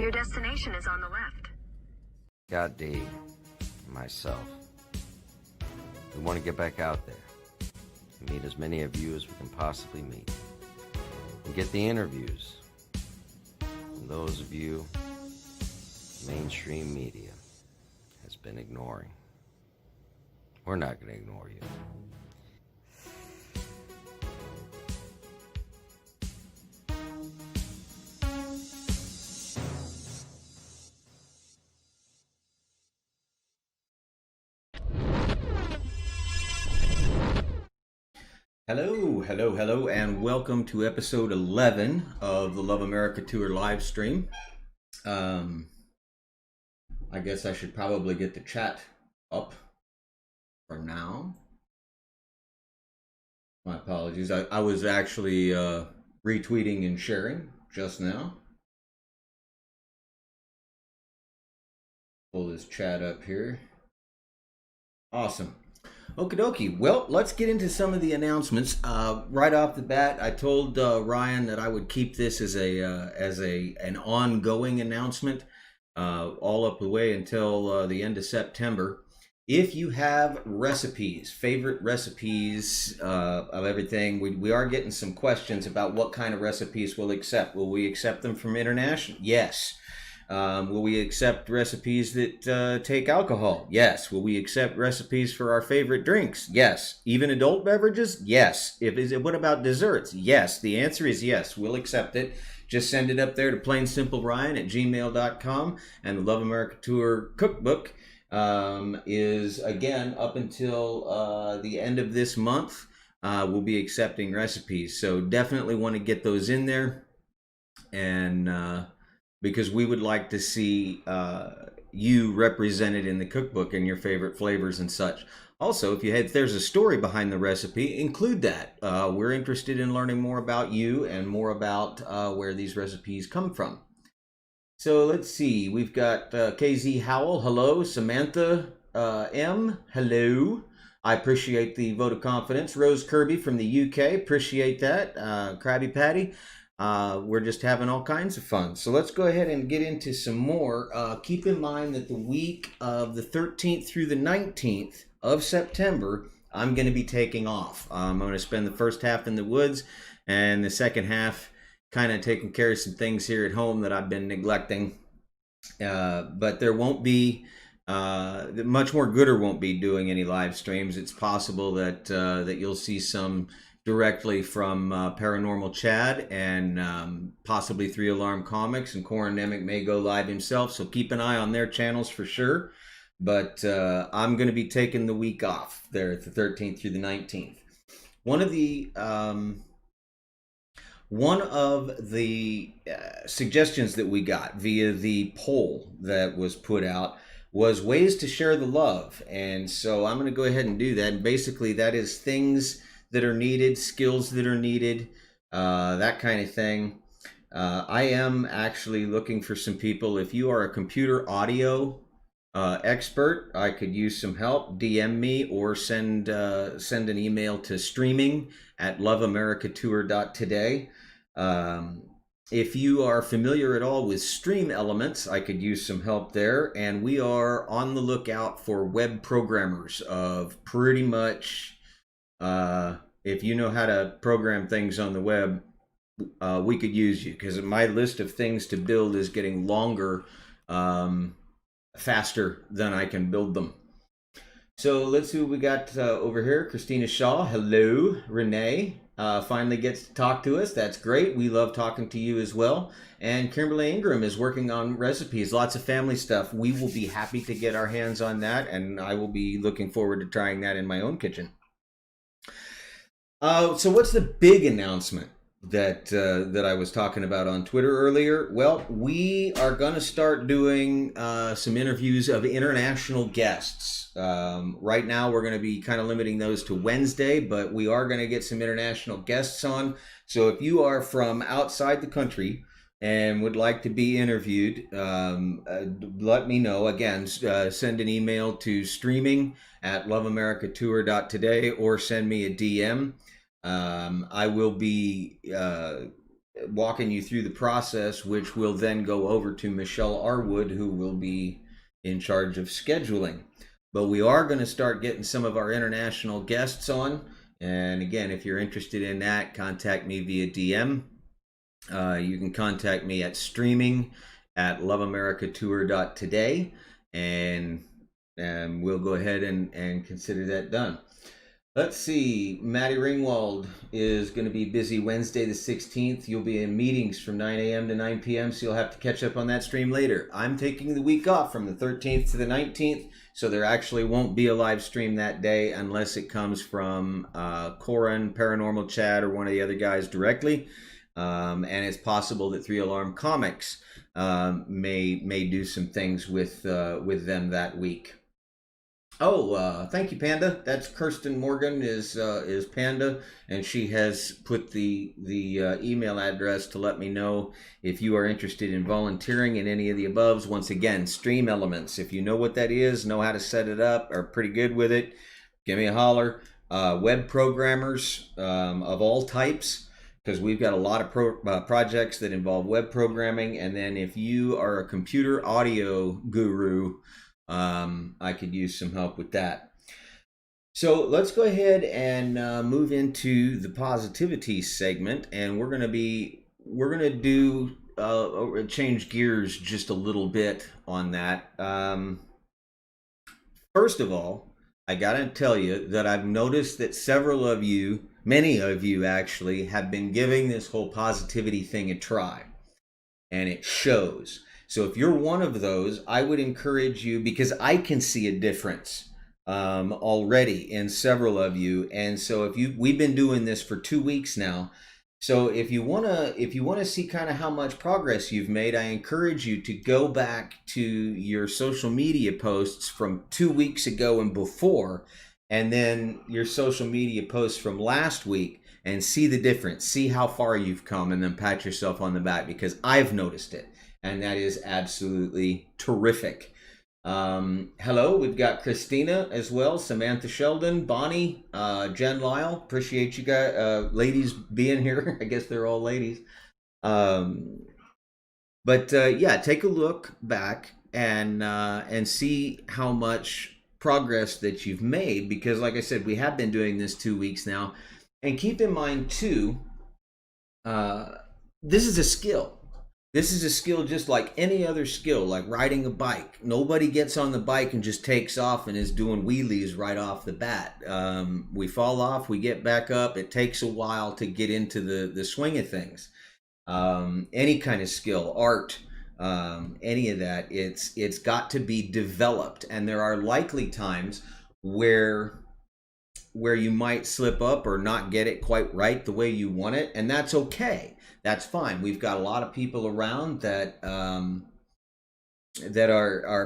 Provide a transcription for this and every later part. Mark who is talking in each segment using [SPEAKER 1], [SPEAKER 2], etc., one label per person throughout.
[SPEAKER 1] Your destination is on the left.
[SPEAKER 2] Got Dave, myself. We want to get back out there and meet as many of you as we can possibly meet. And get the interviews from those of you mainstream media has been ignoring. We're not going to ignore you.
[SPEAKER 3] Hello, and welcome to episode 11 of the Love America Tour live stream. I guess I should probably get the chat up for now. My apologies. I was actually retweeting and sharing just now. Pull this chat up here. Awesome. Okie dokie. Well, let's get into some of the announcements. Right off the bat, I told Ryan that I would keep this as an ongoing announcement all up the way until the end of September. If you have recipes, favorite recipes of everything, we are getting some questions about what kind of recipes we'll accept. Will we accept them from international? Yes. Will we accept recipes that take alcohol? Yes. Will we accept recipes for our favorite drinks? Yes. Even adult beverages? Yes. What about desserts? Yes. The answer is yes. We'll accept it. Just send it up there to plainsimpleryan@gmail.com. And the Love America Tour cookbook is, again, up until the end of this month. We'll be accepting recipes. So definitely want to get those in there. And because we would like to see you represented in the cookbook and your favorite flavors and such. Also, if there's a story behind the recipe, include that. We're interested in learning more about you and more about where these recipes come from. So let's see. We've got KZ Howell, hello. Samantha M, hello. I appreciate the vote of confidence. Rose Kirby from the UK, appreciate that. Krabby Patty. We're just having all kinds of fun. So let's go ahead and get into some more. Keep in mind that the week of the 13th through the 19th of September, I'm going to be taking off. I'm going to spend the first half in the woods and the second half kind of taking care of some things here at home that I've been neglecting. But there won't be, much more gooder won't be doing any live streams. It's possible that you'll see some directly from Paranormal Chad and possibly 3 Alarm Comics, and Corin Nemec may go live himself, so keep an eye on their channels for sure. But I'm going to be taking the week off there at the 13th through the 19th. One of the suggestions that we got via the poll that was put out was ways to share the love, and so I'm going to go ahead and do that. And basically that is things that are needed, skills that are needed, that kind of thing. I am actually looking for some people. If you are a computer audio expert, I could use some help. DM me or send an email to streaming@loveamericatour.today. If you are familiar at all with Stream Elements, I could use some help there. And we are on the lookout for web programmers of pretty much... if you know how to program things on the web, we could use you, because my list of things to build is getting longer faster than I can build them. So let's see what we got over here. Christina Shaw, hello. Renee finally gets to talk to us. That's great. We love talking to you as well. And Kimberly Ingram is working on recipes, lots of family stuff. We will be happy to get our hands on that, and I will be looking forward to trying that in my own kitchen. So what's the big announcement that I was talking about on Twitter earlier? Well, we are going to start doing some interviews of international guests. Right now, we're going to be kind of limiting those to Wednesday, but we are going to get some international guests on. So if you are from outside the country and would like to be interviewed, let me know. Again, send an email to streaming@loveamericatour.today or send me a DM. I will be walking you through the process, which will then go over to Michelle Arwood, who will be in charge of scheduling. But we are going to start getting some of our international guests on. And again, if you're interested in that, contact me via DM. You can contact me at streaming@loveamericatour.today, and we'll go ahead and consider that done. Let's see. Maddie Ringwald is going to be busy Wednesday the 16th. You'll be in meetings from 9 a.m. to 9 p.m., so you'll have to catch up on that stream later. I'm taking the week off from the 13th to the 19th, so there actually won't be a live stream that day unless it comes from Corin, Paranormal Chat, or one of the other guys directly. And it's possible that 3 Alarm Comics may do some things with them that week. Oh, thank you, Panda. That's Kirsten Morgan is Panda, and she has put the email address to let me know if you are interested in volunteering in any of the above. Once again, Stream Elements. If you know what that is, know how to set it up, are pretty good with it, give me a holler. Web programmers of all types, because we've got a lot of projects that involve web programming. And then if you are a computer audio guru, I could use some help with that. So let's go ahead and move into the positivity segment, and we're going to do change gears just a little bit on that. First of all, I got to tell you that I've noticed that several of you, many of you actually, have been giving this whole positivity thing a try, and it shows. So if you're one of those, I would encourage you, because I can see a difference already in several of you. And so we've been doing this for 2 weeks now. So if you wanna see kind of how much progress you've made, I encourage you to go back to your social media posts from 2 weeks ago and before, and then your social media posts from last week, and see the difference, see how far you've come, and then pat yourself on the back, because I've noticed it. And that is absolutely terrific. Hello, we've got Christina as well, Samantha Sheldon, Bonnie, Jen Lyle. Appreciate you guys, ladies, being here. I guess they're all ladies. Yeah, take a look back and see how much progress that you've made, because like I said, we have been doing this 2 weeks now. And keep in mind too, this is a skill. This is a skill just like any other skill, like riding a bike. Nobody gets on the bike and just takes off and is doing wheelies right off the bat. We fall off, we get back up. It takes a while to get into the swing of things. Any kind of skill, art, any of that, it's got to be developed. And there are likely times where you might slip up or not get it quite right the way you want it, and that's okay. That's fine. We've got a lot of people around that are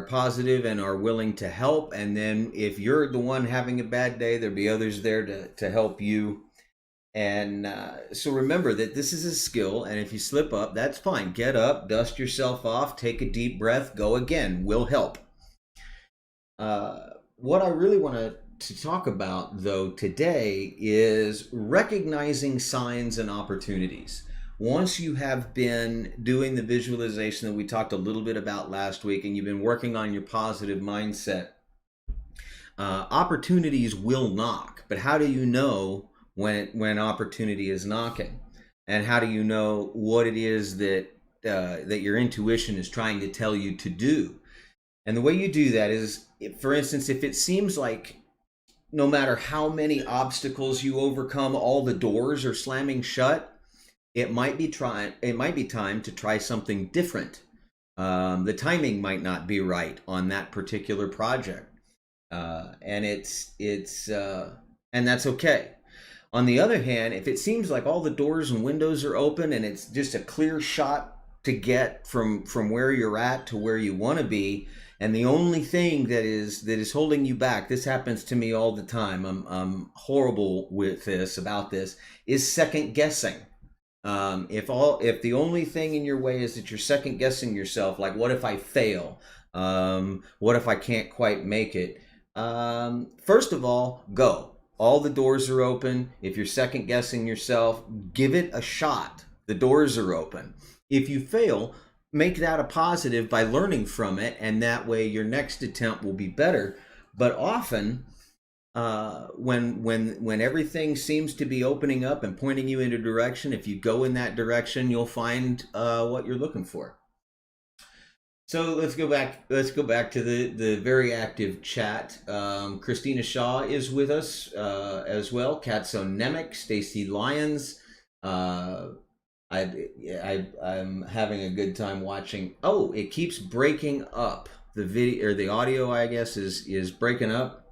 [SPEAKER 3] positive and are willing to help. And then if you're the one having a bad day, there'll be others there to help you. And so remember that this is a skill. And if you slip up, that's fine. Get up, dust yourself off, take a deep breath, go again. We'll help. What I really want to talk about, though, today is recognizing signs and opportunities. Once you have been doing the visualization that we talked a little bit about last week, and you've been working on your positive mindset, opportunities will knock. But how do you know when opportunity is knocking? And how do you know what it is that your intuition is trying to tell you to do? And the way you do that is, for instance, if it seems like no matter how many obstacles you overcome, all the doors are slamming shut, it might be time to try something different. The timing might not be right on that particular project, and and that's okay. On the other hand, if it seems like all the doors and windows are open and it's just a clear shot to get from where you're at to where you want to be, and the only thing that is holding you back, this happens to me all the time, I'm horrible with this, is second guessing. If the only thing in your way is that you're second guessing yourself, like what if I fail? What if I can't quite make it? First of all, go. All the doors are open. If you're second guessing yourself, give it a shot. The doors are open. If you fail, make that a positive by learning from it, and that way your next attempt will be better. But often, when everything seems to be opening up and pointing you in a direction, if you go in that direction, you'll find what you're looking for. So let's go back to the very active chat. Christina Shaw is with us as well. Katso Nemec, Stacy Lyons. I'm having a good time watching. Oh, it keeps breaking up. The video or the audio, I guess, is breaking up.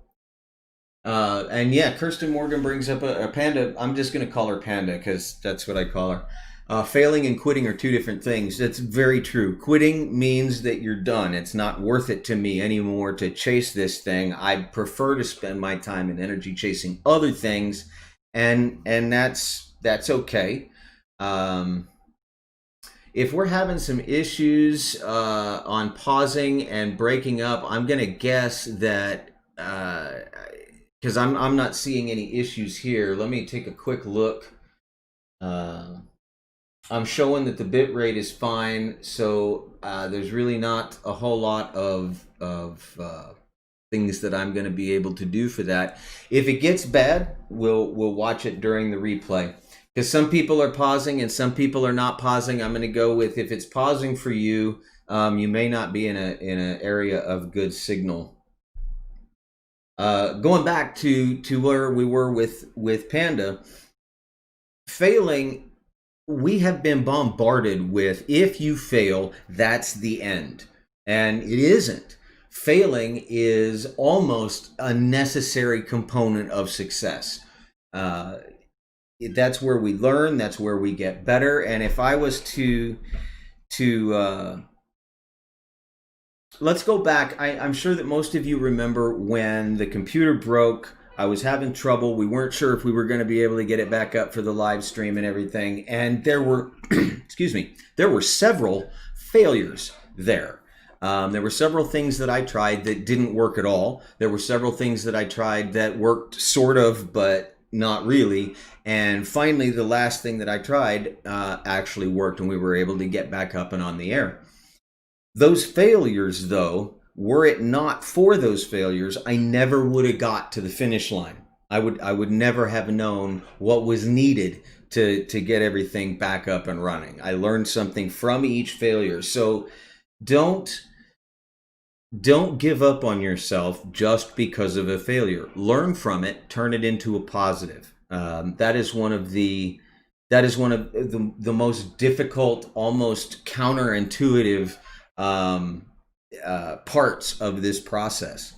[SPEAKER 3] And yeah, Kirsten Morgan brings up a Panda. I'm just going to call her Panda because that's what I call her. Failing and quitting are two different things. That's very true. Quitting means that you're done. It's not worth it to me anymore to chase this thing. I prefer to spend my time and energy chasing other things, and that's okay. If we're having some issues on pausing and breaking up, I'm gonna guess that because I'm not seeing any issues here. Let me take a quick look. I'm showing that the bit rate is fine, so there's really not a whole lot of things that I'm going to be able to do for that. If it gets bad, we'll watch it during the replay. Because some people are pausing and some people are not pausing. I'm going to go with, if it's pausing for you, you may not be in an area of good signal. Going back to where we were with Panda, failing. We have been bombarded with, if you fail, that's the end. And it isn't. Failing is almost a necessary component of success. That's where we learn, that's where we get better. And if I was to let's go back. I'm sure that most of you remember when the computer broke. I was having trouble. We weren't sure if we were going to be able to get it back up for the live stream and everything. And there were, excuse me, there were several failures there. There were several things that I tried that didn't work at all. There were several things that I tried that worked sort of, but not really. And finally, the last thing that I tried actually worked, and we were able to get back up and on the air. Those failures, though, were it not for those failures, I never would have got to the finish line. I would never have known what was needed to get everything back up and running. I learned something from each failure. So don't give up on yourself just because of a failure. Learn from it, turn it into a positive. That is one of the most difficult, almost counterintuitive parts of this process.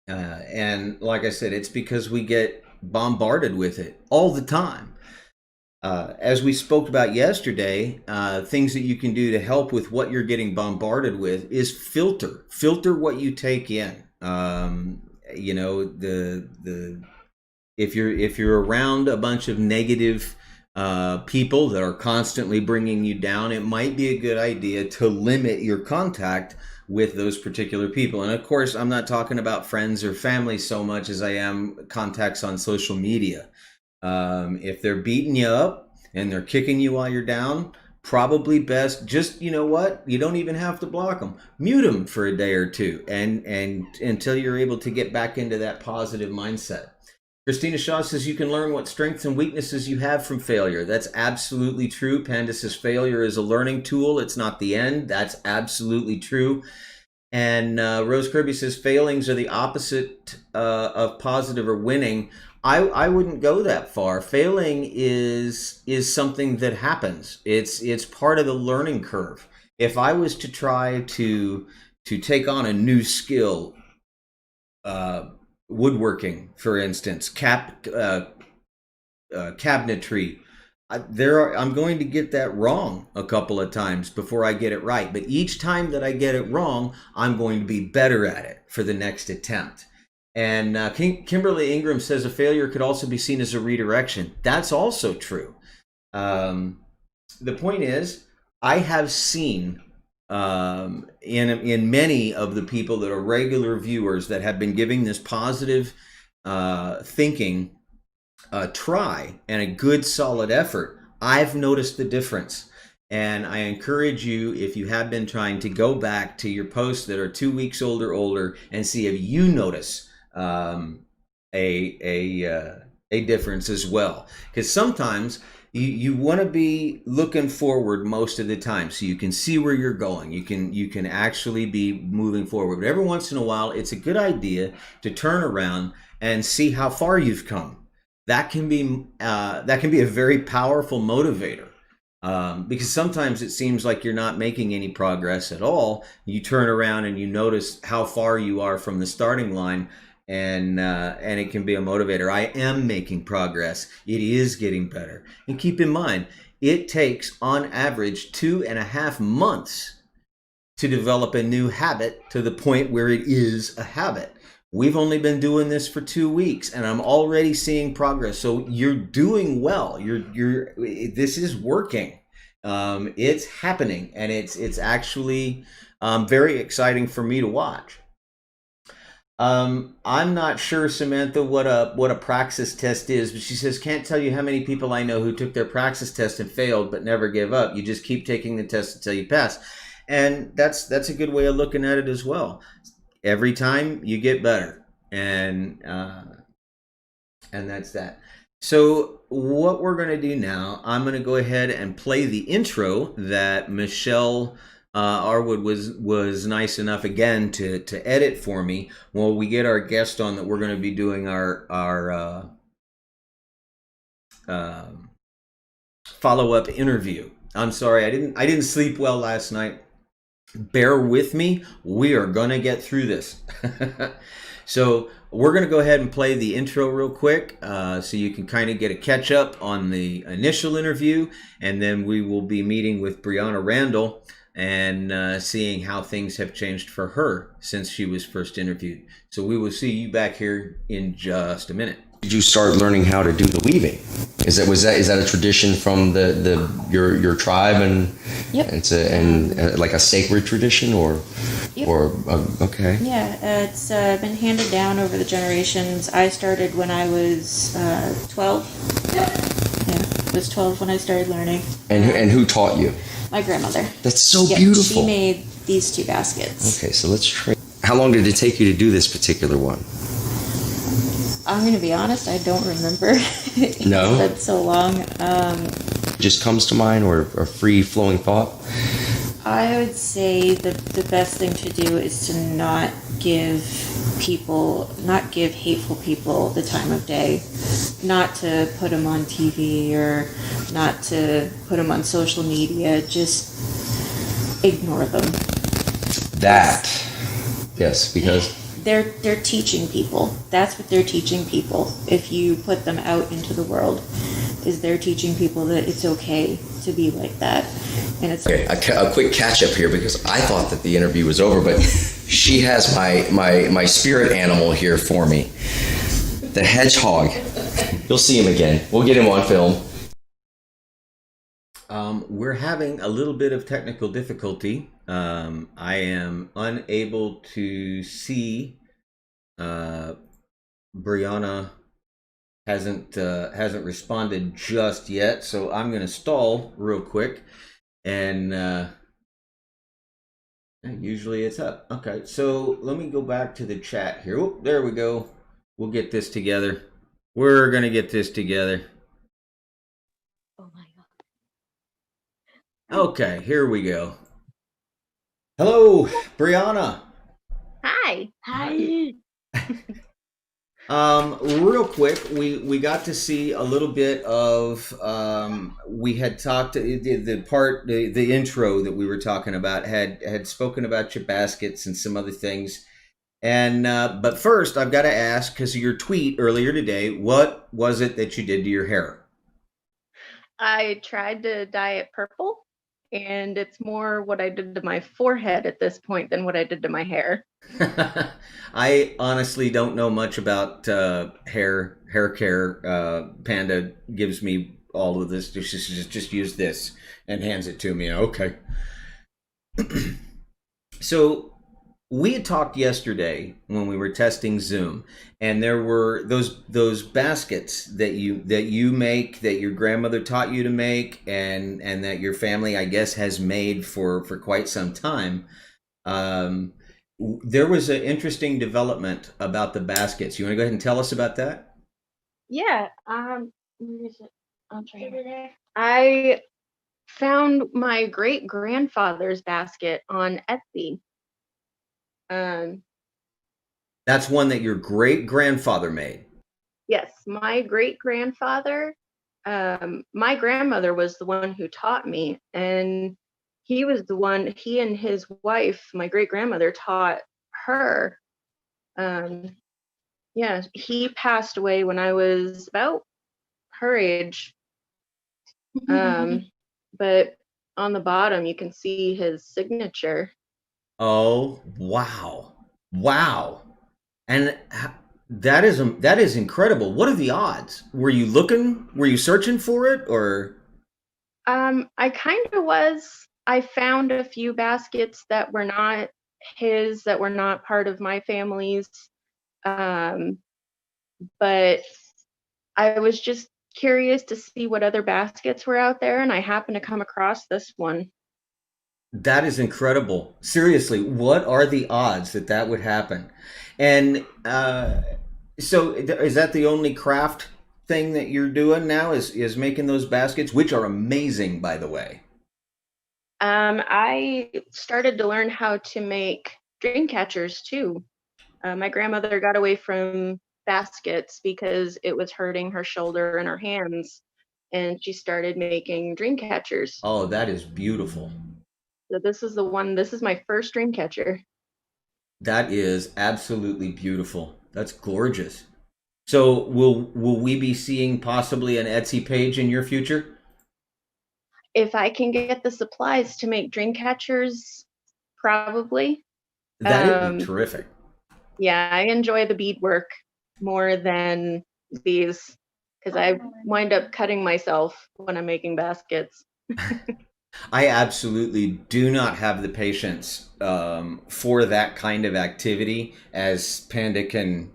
[SPEAKER 3] And like I said, it's because we get bombarded with it all the time. As we spoke about yesterday, things that you can do to help with what you're getting bombarded with is filter what you take in. You know, if you're around a bunch of negative people that are constantly bringing you down, it might be a good idea to limit your contact with those particular people. And of course, I'm not talking about friends or family so much as I am contacts on social media. If they're beating you up and they're kicking you while you're down, probably best just, you know what, you don't even have to block them. Mute them for a day or two and until you're able to get back into that positive mindset. Christina Shaw says you can learn what strengths and weaknesses you have from failure. That's absolutely true. Panda says failure is a learning tool. It's not the end. That's absolutely true. And Rose Kirby says failings are the opposite of positive or winning. I wouldn't go that far. Failing is something that happens. It's part of the learning curve. If I was to try to take on a new skill, woodworking, for instance, cabinetry, I'm going to get that wrong a couple of times before I get it right. But each time that I get it wrong, I'm going to be better at it for the next attempt. And Kimberly Ingram says a failure could also be seen as a redirection. That's also true. The point is, I have seen in many of the people that are regular viewers that have been giving this positive thinking a try and a good solid effort, I've noticed the difference. And I encourage you, if you have been trying, to go back to your posts that are 2 weeks old or older and see if you notice a difference as well. Because sometimes you want to be looking forward most of the time, so you can see where you're going. You can actually be moving forward. But every once in a while, it's a good idea to turn around and see how far you've come. That can be a very powerful motivator. Because sometimes it seems like you're not making any progress at all. You turn around and you notice how far you are from the starting line, and it can be a motivator. I am making progress. It is getting better. And keep in mind, it takes on average 2.5 months to develop a new habit to the point where it is a habit. We've only been doing this for 2 weeks, and I'm already seeing progress. So you're doing well. This is working. It's happening, and it's actually very exciting for me to watch. I'm not sure, Samantha, what a praxis test is, but she says, can't tell you how many people I know who took their praxis test and failed but never give up. You just keep taking the test until you pass. And that's a good way of looking at it as well. Every time you get better, and that's that. So what we're going to do now, I'm going to go ahead and play the intro that Michelle Arwood was nice enough again to edit for me while we get our guest on that we're going to be doing our follow-up interview. I'm sorry, I didn't sleep well last night. Bear with me. We are going to get through this. So we're going to go ahead and play the intro real quick so you can kind of get a catch up on the initial interview. And then we will be meeting with Brianna Randall and seeing how things have changed for her since she was first interviewed. So we will see you back here in just a minute.
[SPEAKER 2] Did you start learning how to do the weaving? Is that a tradition from your tribe, and
[SPEAKER 4] yep.
[SPEAKER 2] and like a sacred tradition, or
[SPEAKER 4] yep.
[SPEAKER 2] or okay?
[SPEAKER 4] Yeah, it's been handed down over the generations. I started when I was 12. Yeah, I was 12 when I started learning.
[SPEAKER 2] And who taught you?
[SPEAKER 4] My grandmother.
[SPEAKER 2] That's so beautiful.
[SPEAKER 4] She made these 2 baskets.
[SPEAKER 2] Okay, so let's try. How long did it take you to do this particular one?
[SPEAKER 4] I'm going to be honest, I don't remember.
[SPEAKER 2] No?
[SPEAKER 4] It's been so long.
[SPEAKER 2] Just comes to mind, or a free-flowing thought?
[SPEAKER 4] I would say the best thing to do is to not give hateful people the time of day, not to put them on TV or not to put them on social media. Just ignore them.
[SPEAKER 2] Yes, because
[SPEAKER 4] they're teaching people. That's what they're teaching people. If you put them out into the world, is they're teaching people that it's okay to be like that. And it's
[SPEAKER 2] okay. A quick catch up here, because I thought that the interview was over, but she has my spirit animal here for me, the hedgehog. You'll see him again. We'll get him on film.
[SPEAKER 3] We're having a little bit of technical difficulty. I am unable to see. Brianna hasn't responded just yet, so I'm going to stall real quick, and usually it's up. Okay, so let me go back to the chat here. Oh, there we go. We'll get this together. We're going to get this together.
[SPEAKER 4] oh my god.
[SPEAKER 3] Okay, here we go. Hello, Brianna.
[SPEAKER 1] Hi.
[SPEAKER 3] Real quick, we got to see a little bit of we had talked the intro that we were talking about had spoken about your baskets and some other things, and but first I've got to ask, because of your tweet earlier today, what was it that you did to your hair?
[SPEAKER 1] I tried to dye it purple, and it's more what I did to my forehead at this point than what I did to my hair.
[SPEAKER 3] I honestly don't know much about hair care. Panda gives me all of this. Just use this and hands it to me. Okay. So we had talked yesterday when we were testing Zoom, and there were those baskets that you make, that your grandmother taught you to make, and that your family, I guess, has made for quite some time. Um, there was an interesting development about the baskets. You want to go ahead and tell us about that?
[SPEAKER 1] Yeah. Where is it? I'll try. Over there. I found my great grandfather's basket on Etsy. Um,
[SPEAKER 3] That's one that your great grandfather made.
[SPEAKER 1] yes, my great grandfather. My grandmother was the one who taught me, and he was the one. He and his wife, my great grandmother, taught her. Um, yeah, he passed away when I was about her age. But on the bottom, you can see his signature.
[SPEAKER 3] Oh, wow. Wow. And that is incredible. What are the odds? Were you looking? Were you searching for it, or?
[SPEAKER 1] I kind of was. I found a few baskets that were not his, that were not part of my family's. Um, but I was just curious to see what other baskets were out there, and I happened to come across this one.
[SPEAKER 3] That is incredible. Seriously, what are the odds that that would happen? And so, is that the only craft thing that you're doing now? Is making those baskets, which are amazing, by the way.
[SPEAKER 1] I started to learn how to make dream catchers too. My grandmother got away from baskets because it was hurting her shoulder and her hands, and she started making dream catchers.
[SPEAKER 3] Oh, that is beautiful.
[SPEAKER 1] So this is the one. This is my first dream catcher.
[SPEAKER 3] That is absolutely beautiful. That's gorgeous. So, will we be seeing possibly an Etsy page in your future?
[SPEAKER 1] If I can get the supplies to make dream catchers, probably.
[SPEAKER 3] That'd be
[SPEAKER 1] Um,
[SPEAKER 3] terrific.
[SPEAKER 1] yeah, I enjoy the beadwork more than these because I wind up cutting myself when I'm making baskets.
[SPEAKER 3] I absolutely do not have the patience for that kind of activity, as Panda can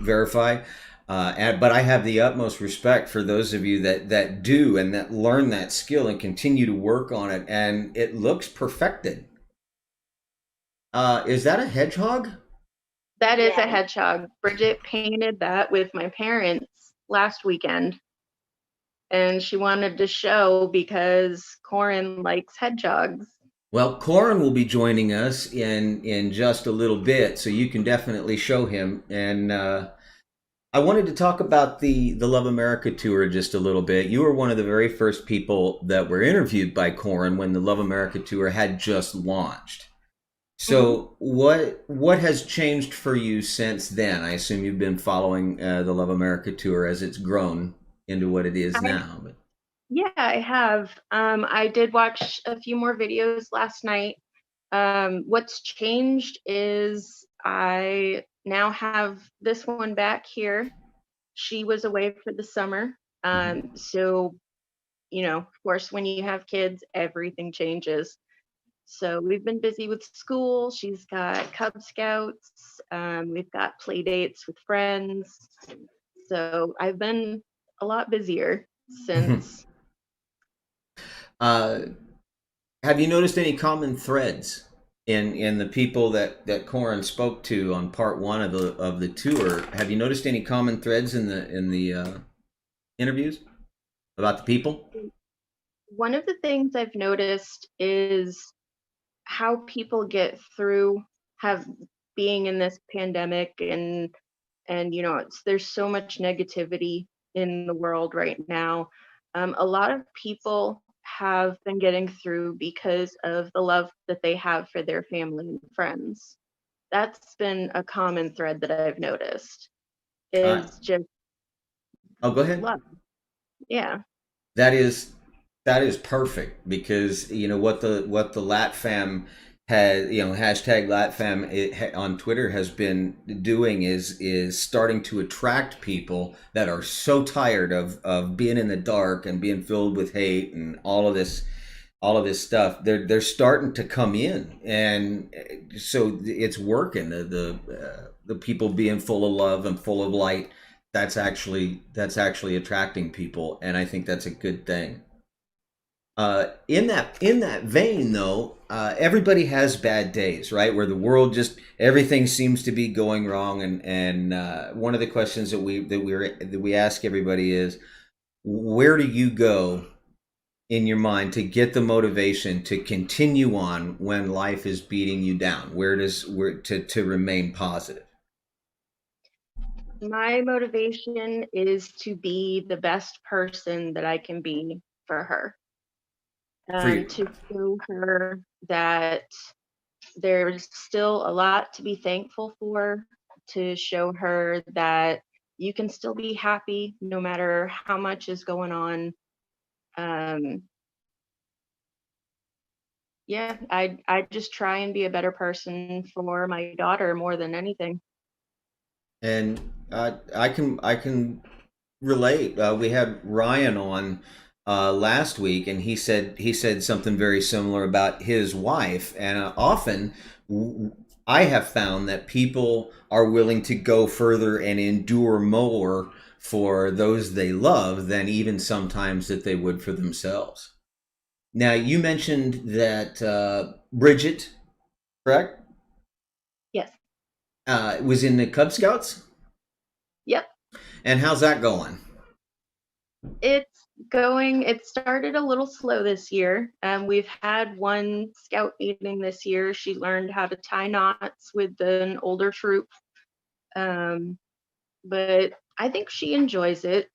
[SPEAKER 3] verify. But I have the utmost respect for those of you that do and that learn that skill and continue to work on it, and it looks perfected. Is that a hedgehog?
[SPEAKER 1] That is a hedgehog. Bridget painted that with my parents last weekend, and she wanted to show because Corin likes hedgehogs.
[SPEAKER 3] Well, Corin will be joining us in just a little bit, so you can definitely show him. And I wanted to talk about the Love America tour just a little bit. You were one of the very first people that were interviewed by Corin when the Love America tour had just launched. So what has changed for you since then? I assume you've been following the Love America tour as it's grown into what it is now. But
[SPEAKER 1] Yeah, I have. I did watch a few more videos last night. What's changed is I now have this one back here. She was away for the summer. So, of course, when you have kids, everything changes. So we've been busy with school. She's got Cub Scouts. We've got play dates with friends. So I've been a lot busier since.
[SPEAKER 3] uh, have you noticed any common threads in the people that Corin spoke to on part one of the tour? Have you noticed any common threads in the interviews about the people?
[SPEAKER 1] One of the things I've noticed is how people get through have being in this pandemic, and there's so much negativity in the world right now. A lot of people have been getting through because of the love that they have for their family and friends. That's been a common thread that I've noticed,
[SPEAKER 3] Uh,
[SPEAKER 1] is just
[SPEAKER 3] oh, go ahead.
[SPEAKER 1] love. Yeah.
[SPEAKER 3] That is perfect, because what the LatFam has, hashtag LatFam on Twitter has been doing is starting to attract people that are so tired of being in the dark and being filled with hate and all of this all of this stuff, they're starting to come in, and so it's working. The people being full of love and full of light, that's actually attracting people, and I think that's a good thing. In that vein, though, everybody has bad days, right? Where the world just everything seems to be going wrong, and one of the questions that we ask everybody is, where do you go in your mind to get the motivation to continue on when life is beating you down? Where to remain positive?
[SPEAKER 1] My motivation is to be the best person that I can be for her.
[SPEAKER 3] For you.
[SPEAKER 1] To show her that there's still a lot to be thankful for, to show her that you can still be happy no matter how much is going on. Yeah, I just try and be a better person for my daughter more than anything.
[SPEAKER 3] And I can relate. We had Ryan on last week, and he said something very similar about his wife. And often, I have found that people are willing to go further and endure more for those they love than even sometimes that they would for themselves. Now, you mentioned that Bridget, correct,
[SPEAKER 1] Yes.
[SPEAKER 3] Was in the Cub Scouts.
[SPEAKER 1] Yep.
[SPEAKER 3] And how's that going?
[SPEAKER 1] It started a little slow this year. We've had one scout meeting this year. She learned how to tie knots with an older troop. But I think she enjoys it.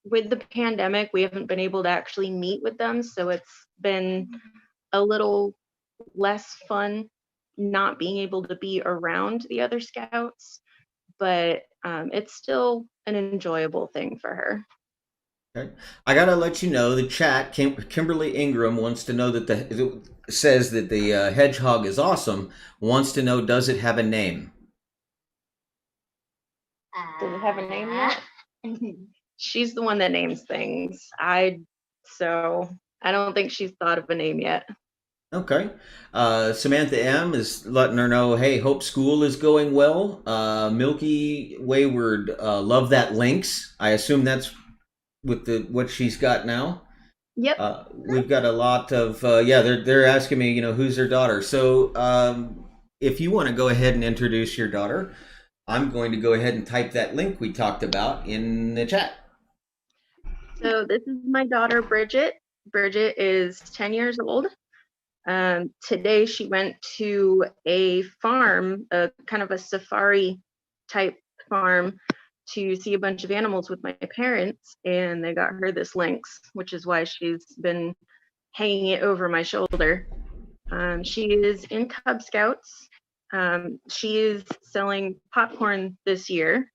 [SPEAKER 1] With the pandemic, we haven't been able to actually meet with them, so it's been a little less fun not being able to be around the other scouts, but it's still an enjoyable thing for her.
[SPEAKER 3] Okay. I gotta let you know the chat. Kimberly Ingram wants to know that says that the hedgehog is awesome. Wants to know, does it have a name?
[SPEAKER 1] Does it have a name yet? She's the one that names things. So I don't think she's thought of a name yet.
[SPEAKER 3] Okay. Samantha M is letting her know, hey, hope school is going well. Milky Wayward, love that Lynx. I assume that's with what she's got now.
[SPEAKER 1] Yep.
[SPEAKER 3] We've got a lot of they're asking me, who's their daughter. So if you want to go ahead and introduce your daughter, I'm going to go ahead and type that link we talked about in the chat.
[SPEAKER 1] So this is my daughter, Bridget. Bridget is 10 years old. Today she went to a farm, a kind of a safari type farm, to see a bunch of animals with my parents, and they got her this lynx, which is why she's been hanging it over my shoulder. She is in Cub Scouts. She is selling popcorn this year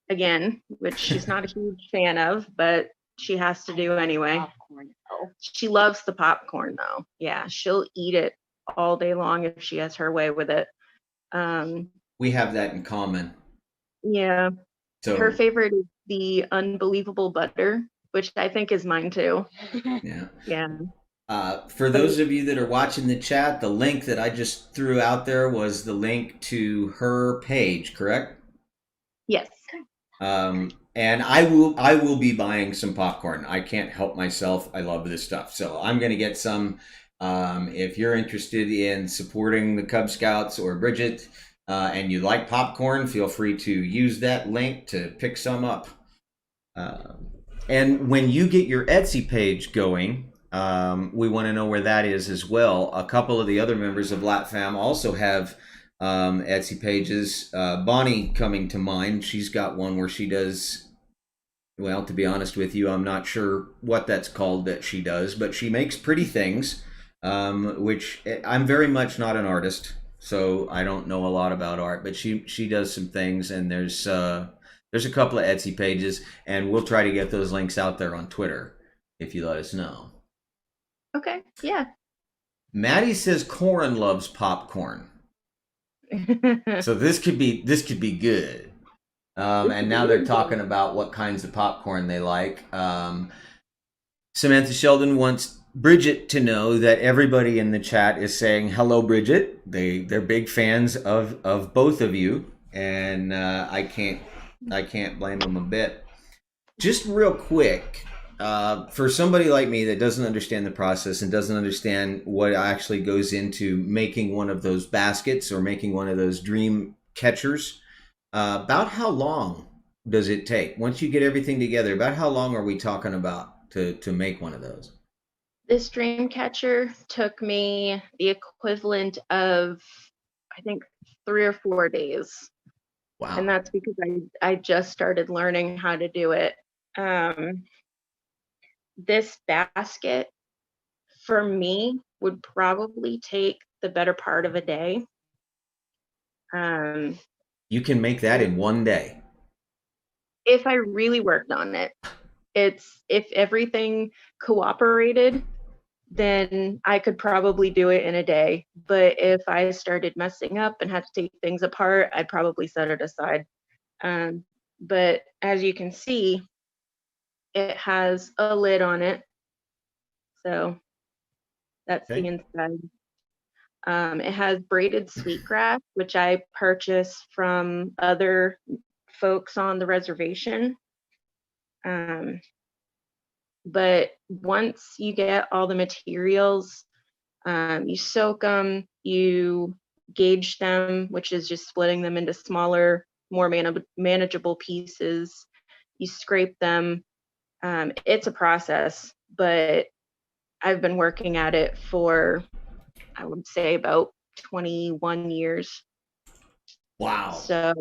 [SPEAKER 1] again, which she's not a huge fan of, but she has to do anyway. Popcorn, though. She loves the popcorn, though. Yeah, she'll eat it all day long if she has her way with it.
[SPEAKER 3] We have that in common.
[SPEAKER 1] Yeah. So her favorite is the unbelievable butter, which I think is mine too.
[SPEAKER 3] Yeah.
[SPEAKER 1] Yeah.
[SPEAKER 3] For those of you that are watching the chat, the link that I just threw out there was the link to her page, correct?
[SPEAKER 1] Yes.
[SPEAKER 3] And I will be buying some popcorn. I can't help myself. I love this stuff. So I'm going to get some. If you're interested in supporting the Cub Scouts or Bridget, and you like popcorn, feel free to use that link to pick some up. And when you get your Etsy page going, we want to know where that is as well. A couple of the other members of LatFam also have Etsy pages. Bonnie coming to mind. She's got one where she does, well, to be honest with you, I'm not sure what that's called that she does, but she makes pretty things, which I'm very much not an artist, so I don't know a lot about art, but she does some things, and there's a couple of Etsy pages, and we'll try to get those links out there on Twitter if you let us know.
[SPEAKER 1] Okay, yeah.
[SPEAKER 3] Maddie says Corin loves popcorn. So this could be good. And now they're talking about what kinds of popcorn they like. Samantha Sheldon wants Bridget to know that everybody in the chat is saying hello, Bridget. They're big fans of both of you, and I can't blame them a bit. Just real quick, for somebody like me that doesn't understand the process and doesn't understand what actually goes into making one of those baskets or making one of those dream catchers, about how long does it take once you get everything together? About how long are we talking about to make one of those?
[SPEAKER 1] This dream catcher took me the equivalent of, I think, 3 or 4 days.
[SPEAKER 3] Wow.
[SPEAKER 1] And that's because I just started learning how to do it. This basket for me would probably take the better part of a day.
[SPEAKER 3] You can make that in one day.
[SPEAKER 1] If I really worked on it. If everything cooperated, then I could probably do it in a day. But if I started messing up and had to take things apart, I'd probably set it aside. But as you can see, it has a lid on it. So that's the inside. It has braided sweetgrass, which I purchased from other folks on the reservation. But once you get all the materials, you soak them, you gauge them, which is just splitting them into smaller, more manageable pieces. You scrape them. It's a process, but I've been working at it for, I would say, about 21 years.
[SPEAKER 3] Wow.
[SPEAKER 1] So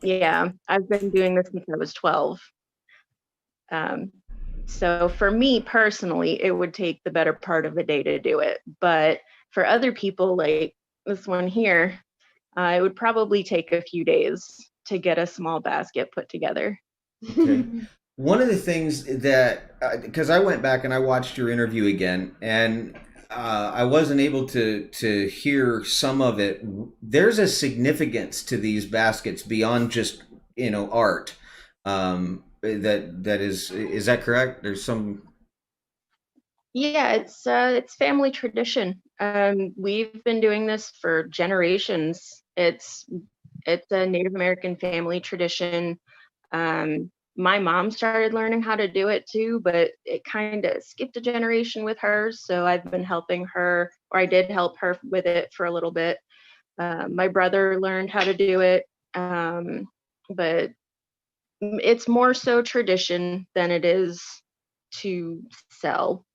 [SPEAKER 1] yeah, I've been doing this since I was 12. So for me personally, it would take the better part of a day to do it. But for other people, like this one here, it would probably take a few days to get a small basket put together.
[SPEAKER 3] Okay. One of the things that, because I went back and I watched your interview again, and I wasn't able to hear some of it. There's a significance to these baskets beyond just art. That is that correct? There's some.
[SPEAKER 1] Yeah, it's family tradition. We've been doing this for generations. It's a Native American family tradition. My mom started learning how to do it too, but it kind of skipped a generation with her. So I've been helping her, or I did help her with it for a little bit. My brother learned how to do it, but it's more so tradition than it is to sell.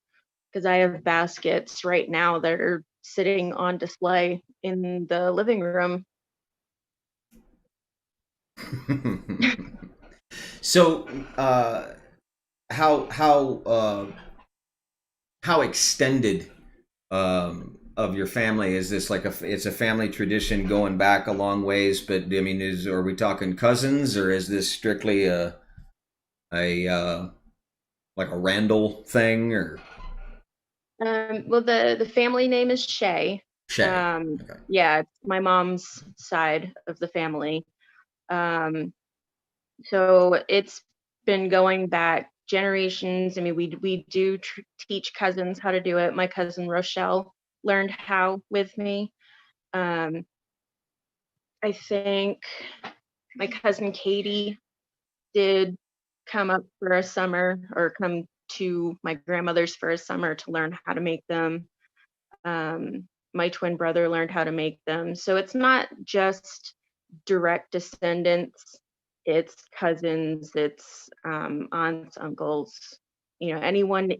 [SPEAKER 1] Because I have baskets right now that are sitting on display in the living room.
[SPEAKER 3] So, how extended of your family is this? Like it's a family tradition going back a long ways, but I mean, are we talking cousins, or is this strictly a like a Randall thing, or?
[SPEAKER 1] Well, the family name is Shay.
[SPEAKER 3] Shay. Okay.
[SPEAKER 1] Yeah, it's my mom's side of the family. So it's been going back generations. I mean, we do teach cousins how to do it. My cousin Rochelle learned how with me. I think my cousin Katie did come up for a summer, or come to my grandmother's for a summer to learn how to make them. My twin brother learned how to make them. So it's not just direct descendants, it's cousins, it's aunts, uncles, anyone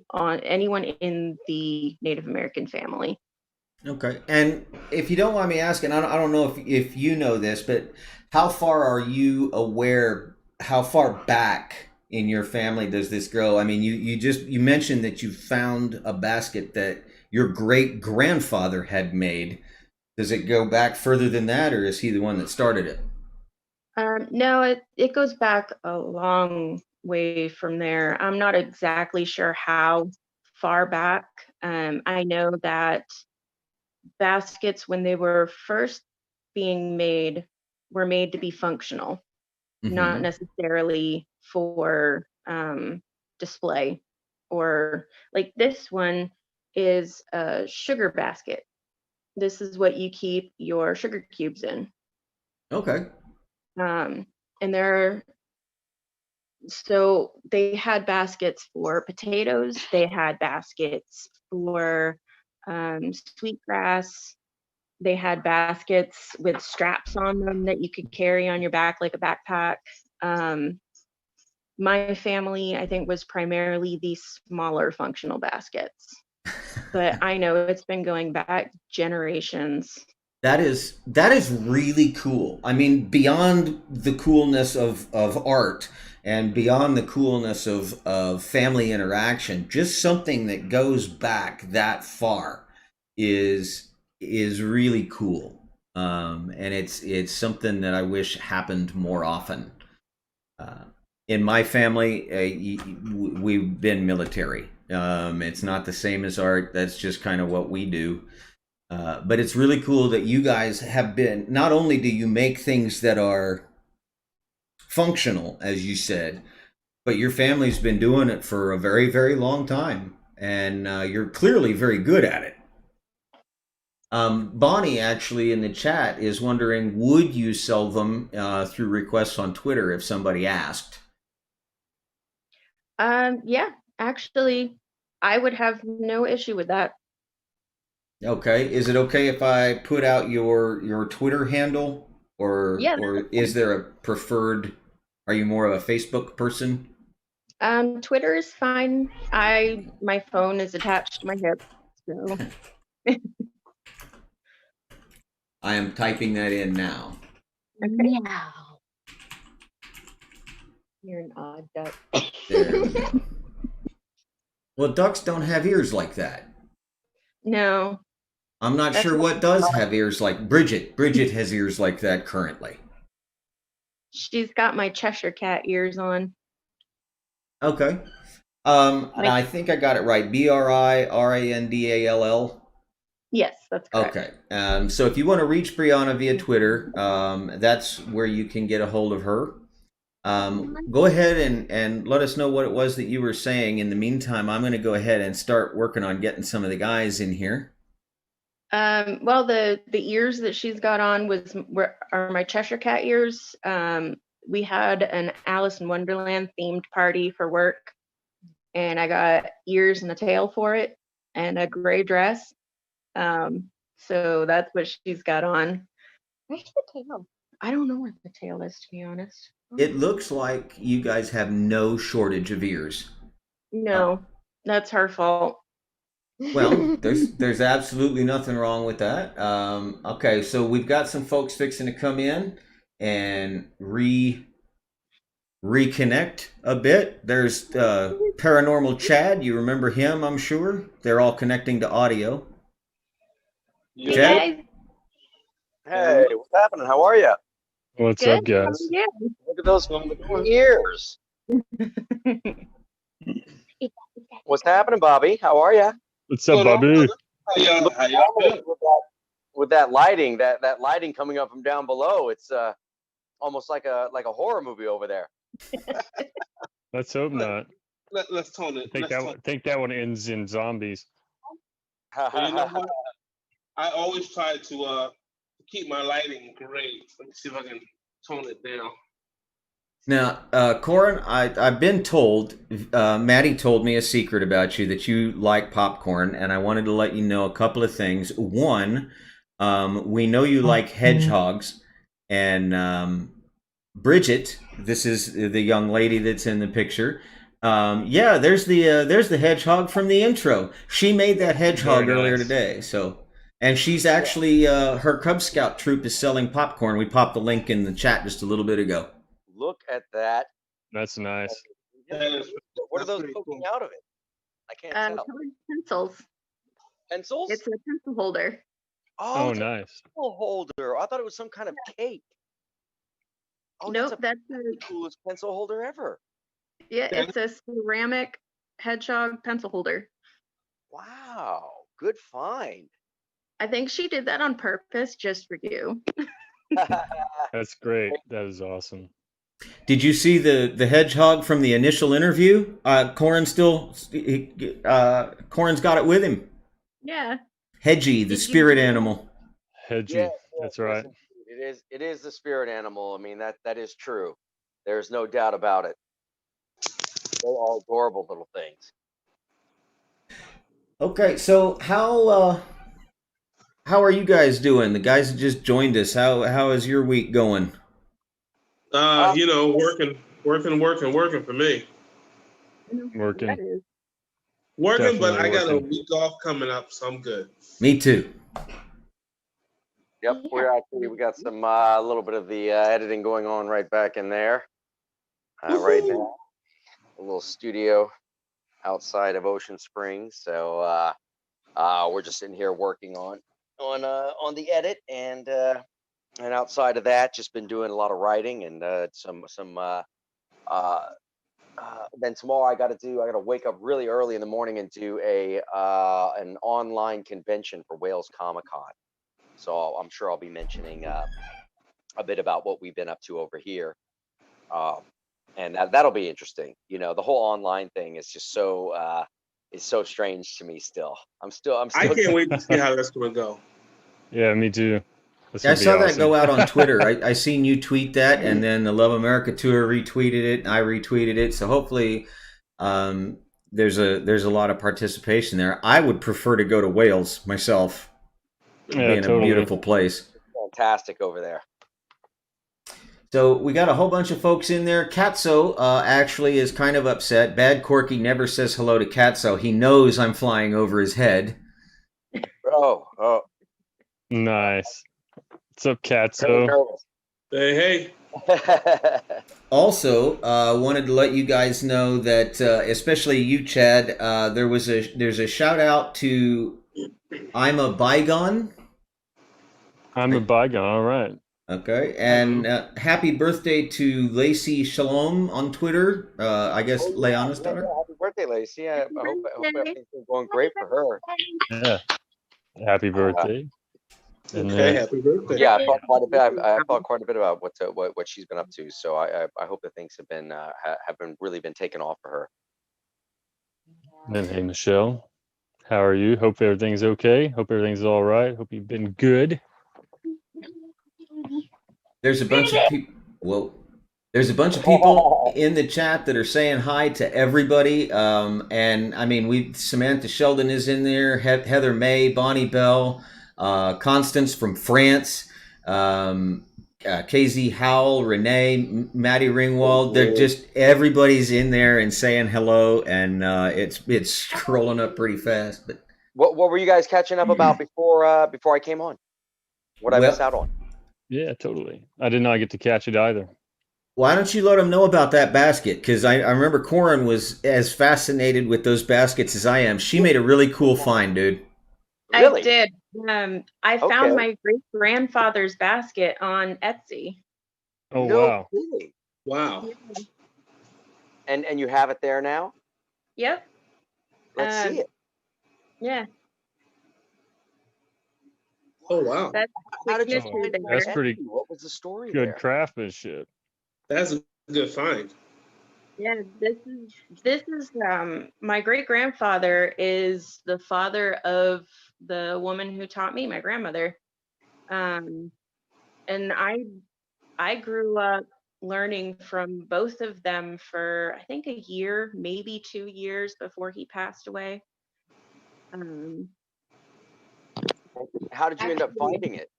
[SPEAKER 1] in the Native American family.
[SPEAKER 3] Okay. And if you don't mind me asking, I don't know if you know this, but how far are you aware, how far back in your family does this go? I mean, you mentioned that you found a basket that your great grandfather had made. Does it go back further than that, or is he the one that started it?
[SPEAKER 1] No, it goes back a long way from there. I'm not exactly sure how far back. I know that baskets, when they were first being made, were made to be functional, not necessarily for display. Or like this one, is a sugar basket. This is what you keep your sugar cubes in.
[SPEAKER 3] Okay.
[SPEAKER 1] And so they had baskets for potatoes. They had baskets for sweetgrass. They had baskets with straps on them that you could carry on your back like a backpack. My family, I think, was primarily these smaller functional baskets. But I know it's been going back generations.
[SPEAKER 3] That is really cool. I mean, beyond the coolness of art and beyond the coolness of family interaction, just something that goes back that far is really cool. And it's something that I wish happened more often. In my family, we've been military. It's not the same as art. That's just kind of what we do. But it's really cool that you guys have been, not only do you make things that are functional, as you said, but your family's been doing it for a very, very long time. And you're clearly very good at it. Bonnie actually in the chat is wondering, would you sell them through requests on Twitter if somebody asked?
[SPEAKER 1] Yeah, actually, I would have no issue with that.
[SPEAKER 3] Okay. Is it okay if I put out your Twitter handle, or
[SPEAKER 1] Yeah,
[SPEAKER 3] or is there a preferred? Are you more of a Facebook person?
[SPEAKER 1] Twitter is fine. My phone is attached to my hip, so
[SPEAKER 3] I am typing that in now.
[SPEAKER 1] okay. You're an odd duck.
[SPEAKER 3] There we go. Well, ducks don't have ears like that.
[SPEAKER 1] No.
[SPEAKER 3] I'm not sure what does have ears like Bridget. Bridget has ears like that currently.
[SPEAKER 1] She's got my Cheshire cat ears on.
[SPEAKER 3] Okay. And I think I got it right. Brandall.
[SPEAKER 1] Yes, that's correct.
[SPEAKER 3] Okay. So if you want to reach Brianna via Twitter, that's where you can get a hold of her. Go ahead and let us know what it was that you were saying. In the meantime, I'm going to go ahead and start working on getting some of the guys in here.
[SPEAKER 1] Well, the ears that she's got on are my Cheshire cat ears. We had an Alice in Wonderland themed party for work, and I got ears and a tail for it, and a gray dress. So that's what she's got on. Where's the tail? I don't know where the tail is, to be honest.
[SPEAKER 3] It looks like you guys have no shortage of ears.
[SPEAKER 1] No, that's her fault.
[SPEAKER 3] Well, there's absolutely nothing wrong with that. Okay, so we've got some folks fixing to come in and reconnect a bit. There's Paranormal Chad. You remember him, I'm sure. They're all connecting to audio.
[SPEAKER 1] Hey,
[SPEAKER 3] Chad?
[SPEAKER 1] guys.
[SPEAKER 5] Hey, what's happening? How are you?
[SPEAKER 6] What's
[SPEAKER 1] Good.
[SPEAKER 6] up, guys?
[SPEAKER 1] Yeah.
[SPEAKER 5] Look at those ears. What's happening, Bobby? How are you?
[SPEAKER 6] What's up, Bobby?
[SPEAKER 5] How y'all feel? With that lighting, that lighting coming up from down below, it's almost like a horror movie over there.
[SPEAKER 6] Let's hope not.
[SPEAKER 7] Let's tone it.
[SPEAKER 6] I think that one ends in zombies.
[SPEAKER 7] Well, you know what? I always try to keep my lighting great. Let me see if I can tone it down.
[SPEAKER 3] Now, Corin, I've been told, Maddie told me a secret about you, that you like popcorn, and I wanted to let you know a couple of things. One, we know you like hedgehogs, and Bridget, this is the young lady that's in the picture. Yeah, there's the hedgehog from the intro. She made that hedgehog earlier today, so. And she's actually, her Cub Scout troop is selling popcorn. We popped the link in the chat just a little bit ago.
[SPEAKER 5] Look at that.
[SPEAKER 6] That's nice.
[SPEAKER 5] What are those poking out of it? I can't tell.
[SPEAKER 1] Colored pencils.
[SPEAKER 5] Pencils?
[SPEAKER 1] It's a pencil holder.
[SPEAKER 6] Oh,
[SPEAKER 5] it's a
[SPEAKER 6] nice.
[SPEAKER 5] pencil holder. I thought it was some kind of cake. Oh,
[SPEAKER 1] Nope,
[SPEAKER 5] that's the coolest pencil holder ever.
[SPEAKER 1] it's a ceramic hedgehog pencil holder.
[SPEAKER 5] Wow, good find.
[SPEAKER 1] I think she did that on purpose just for you.
[SPEAKER 6] That's great. That is awesome.
[SPEAKER 3] Did you see the hedgehog from the initial interview? Corin's got it with him.
[SPEAKER 1] Yeah.
[SPEAKER 3] Hedgie, the spirit animal.
[SPEAKER 6] Hedgie. That's right.
[SPEAKER 5] It is the spirit animal. I mean, that is true. There's no doubt about it. They're all adorable little things.
[SPEAKER 3] Okay, so how are you guys doing? The guys that just joined us. How is your week going?
[SPEAKER 7] Working for me.
[SPEAKER 6] Working.
[SPEAKER 7] Working, but I
[SPEAKER 6] Definitely
[SPEAKER 7] got a
[SPEAKER 6] working.
[SPEAKER 7] week off coming up, so I'm good.
[SPEAKER 3] Me too.
[SPEAKER 5] Yep, we got some a little bit of the editing going on right back in there. Right now, a little studio outside of Ocean Springs. So we're just sitting here working on the edit, and outside of that, just been doing a lot of writing and then tomorrow I got to wake up really early in the morning and do an online convention for Wales Comic-Con. So I'm sure I'll be mentioning a bit about what we've been up to over here. And that'll be interesting. You know, the whole online thing is just so strange to me still. I'm still
[SPEAKER 7] I can't wait to see how that's going to go.
[SPEAKER 6] Yeah, me too.
[SPEAKER 3] I saw that go out on Twitter. I seen you tweet that, and then the Love America Tour retweeted it, and I retweeted it. So hopefully there's a lot of participation there. I would prefer to go to Wales myself.
[SPEAKER 6] Yeah,
[SPEAKER 3] being
[SPEAKER 6] totally.
[SPEAKER 3] a beautiful place.
[SPEAKER 5] Fantastic over there.
[SPEAKER 3] So we got a whole bunch of folks in there. Katso actually is kind of upset. Bad Corky never says hello to Katso. He knows I'm flying over his head.
[SPEAKER 5] Oh.
[SPEAKER 6] Nice. What's up, Katso?
[SPEAKER 7] Hey.
[SPEAKER 3] Also, wanted to let you guys know that, especially you, Chad, there's a shout out to I'm a Bygone.
[SPEAKER 6] I'm a Bygone, all right.
[SPEAKER 3] Okay, and happy birthday to Lacey Shalom on Twitter. I guess Leanna's daughter.
[SPEAKER 5] Happy birthday, Lacey. I hope everything's been going great for her.
[SPEAKER 6] Yeah. Happy birthday.
[SPEAKER 7] Okay, happy birthday.
[SPEAKER 5] Yeah, I thought quite a bit about what she's been up to. So I hope that things have been really been taken off for her.
[SPEAKER 6] And hey, Michelle, how are you? Hope everything's okay. Hope everything's all right. Hope you've been good.
[SPEAKER 3] There's a bunch of people. Whoa. There's a bunch of people in the chat that are saying hi to everybody. And I mean, Samantha Sheldon is in there, Heather May, Bonnie Bell, Constance from France, KZ Howell, Renee, Maddie Ringwald. They're just, everybody's in there and saying hello, and it's scrolling up pretty fast. But
[SPEAKER 5] what were you guys catching up about before I came on? What I miss out on?
[SPEAKER 6] Yeah, totally. I did not get to catch it either.
[SPEAKER 3] Why don't you let them know about that basket? Because I remember Corin was as fascinated with those baskets as I am. She made a really cool find, dude.
[SPEAKER 5] Really?
[SPEAKER 1] I did. I found my great-grandfather's basket on Etsy.
[SPEAKER 6] Oh,
[SPEAKER 5] no
[SPEAKER 6] wow.
[SPEAKER 5] Kidding.
[SPEAKER 7] Wow.
[SPEAKER 5] And you have it there now?
[SPEAKER 1] Yep.
[SPEAKER 5] Let's see it.
[SPEAKER 1] Yeah.
[SPEAKER 7] Oh, wow.
[SPEAKER 1] That's
[SPEAKER 5] How did you
[SPEAKER 1] signature
[SPEAKER 5] find it?
[SPEAKER 1] there.
[SPEAKER 6] That's pretty
[SPEAKER 5] What was the story
[SPEAKER 6] good
[SPEAKER 5] there?
[SPEAKER 6] craftsmanship.
[SPEAKER 7] That's a good find.
[SPEAKER 1] Yeah, this is my great-grandfather is the father of the woman who taught me, my grandmother. And I grew up learning from both of them for I think a year, maybe 2 years before he passed away.
[SPEAKER 5] How did you end up finding it?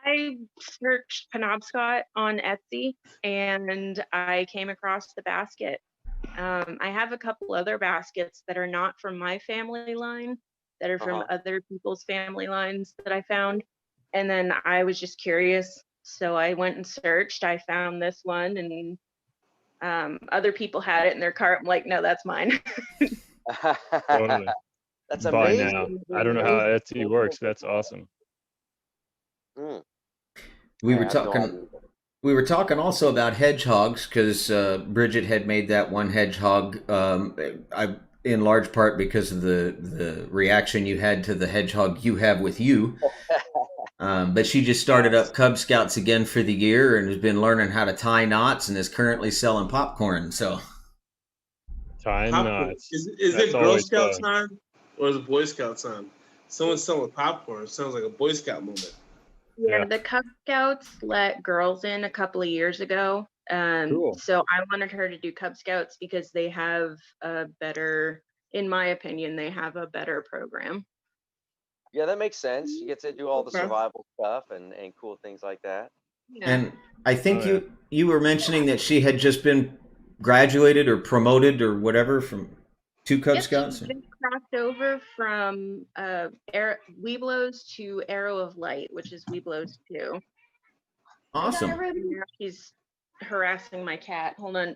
[SPEAKER 1] I searched Penobscot on Etsy and I came across the basket. I have a couple other baskets that are not from my family line, that are from other people's family lines that I found. And then I was just curious. So I went and searched. I found this one, and other people had it in their cart. I'm like, no, that's mine.
[SPEAKER 6] Totally.
[SPEAKER 5] That's
[SPEAKER 6] Buy
[SPEAKER 5] amazing.
[SPEAKER 6] now. I don't know how Etsy works. That's awesome.
[SPEAKER 3] We were talking also about hedgehogs because Bridget had made that one hedgehog. In large part because of the reaction you had to the hedgehog you have with you. But she just started up Cub Scouts again for the year and has been learning how to tie knots and is currently selling popcorn. So
[SPEAKER 6] Tying knots.
[SPEAKER 7] Is it Girl Scout time? or is it Boy Scouts on? Someone's selling popcorn. Sounds like a Boy Scout moment.
[SPEAKER 1] Yeah,
[SPEAKER 6] Yeah.
[SPEAKER 1] the Cub Scouts let girls in a couple of years ago.
[SPEAKER 6] Cool.
[SPEAKER 1] So I wanted her to do Cub Scouts because they have a better, in my opinion, they have a better program.
[SPEAKER 5] Yeah, that makes sense. You get to do all the
[SPEAKER 7] Okay.
[SPEAKER 5] survival stuff and cool things like that.
[SPEAKER 1] Yeah.
[SPEAKER 3] And I think
[SPEAKER 6] Oh, yeah.
[SPEAKER 3] you were mentioning that she had just been graduated or promoted or whatever from two Cub
[SPEAKER 1] Yep,
[SPEAKER 3] Scouts.
[SPEAKER 1] she just crossed over from Weeblos to Arrow of Light, which is Weeblos 2.
[SPEAKER 3] Awesome.
[SPEAKER 1] Now she's harassing my cat. Hold on.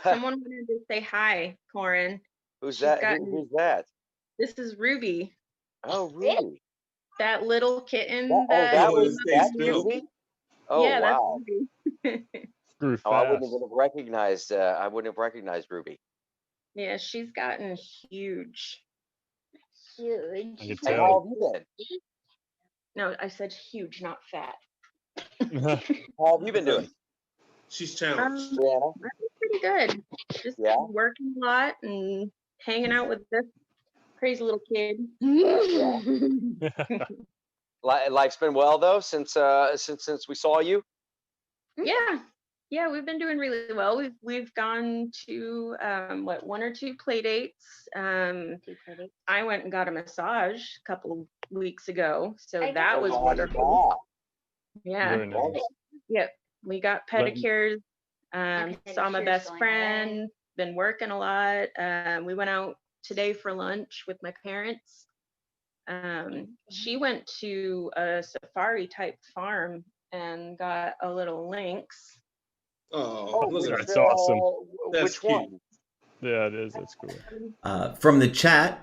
[SPEAKER 1] Someone wanted to say hi, Corin.
[SPEAKER 5] Who's
[SPEAKER 1] She's
[SPEAKER 5] that?
[SPEAKER 1] gotten-
[SPEAKER 5] Who's that?
[SPEAKER 1] This is Ruby,
[SPEAKER 5] Oh, Ruby.
[SPEAKER 1] that little kitten.
[SPEAKER 5] That
[SPEAKER 7] was
[SPEAKER 5] was
[SPEAKER 7] Stay
[SPEAKER 5] that's
[SPEAKER 7] Still.
[SPEAKER 5] Ruby. Oh,
[SPEAKER 1] yeah,
[SPEAKER 5] wow.
[SPEAKER 1] that's Ruby.
[SPEAKER 6] Grew
[SPEAKER 5] Oh, I
[SPEAKER 6] fast.
[SPEAKER 5] wouldn't even have recognized. I wouldn't have recognized Ruby.
[SPEAKER 1] Yeah, she's gotten huge. Huge.
[SPEAKER 6] I could
[SPEAKER 5] And
[SPEAKER 6] tell.
[SPEAKER 5] how have you been?
[SPEAKER 1] No, I said huge, not fat.
[SPEAKER 5] How have you been doing,
[SPEAKER 7] She's challenged.
[SPEAKER 5] Brianna?
[SPEAKER 1] Pretty good. Just
[SPEAKER 5] Yeah?
[SPEAKER 1] working a lot and hanging out with this crazy little kid.
[SPEAKER 5] Life's been well though since we saw you.
[SPEAKER 1] Yeah, we've been doing really well. We've gone to one or two play dates. I went and got a massage a couple of weeks ago, so that was wonderful. Yeah,
[SPEAKER 6] Very nice.
[SPEAKER 1] yep. We got
[SPEAKER 6] Let-
[SPEAKER 1] pedicures. Saw my best friend. Been working a lot. We went out today for lunch with my parents. She went to a safari type farm and got a little lynx.
[SPEAKER 7] Oh, look at
[SPEAKER 6] That's
[SPEAKER 7] that.
[SPEAKER 6] awesome.
[SPEAKER 7] That's
[SPEAKER 5] Which
[SPEAKER 7] cute.
[SPEAKER 5] one?
[SPEAKER 6] Yeah, it is. That's cool.
[SPEAKER 3] From the chat,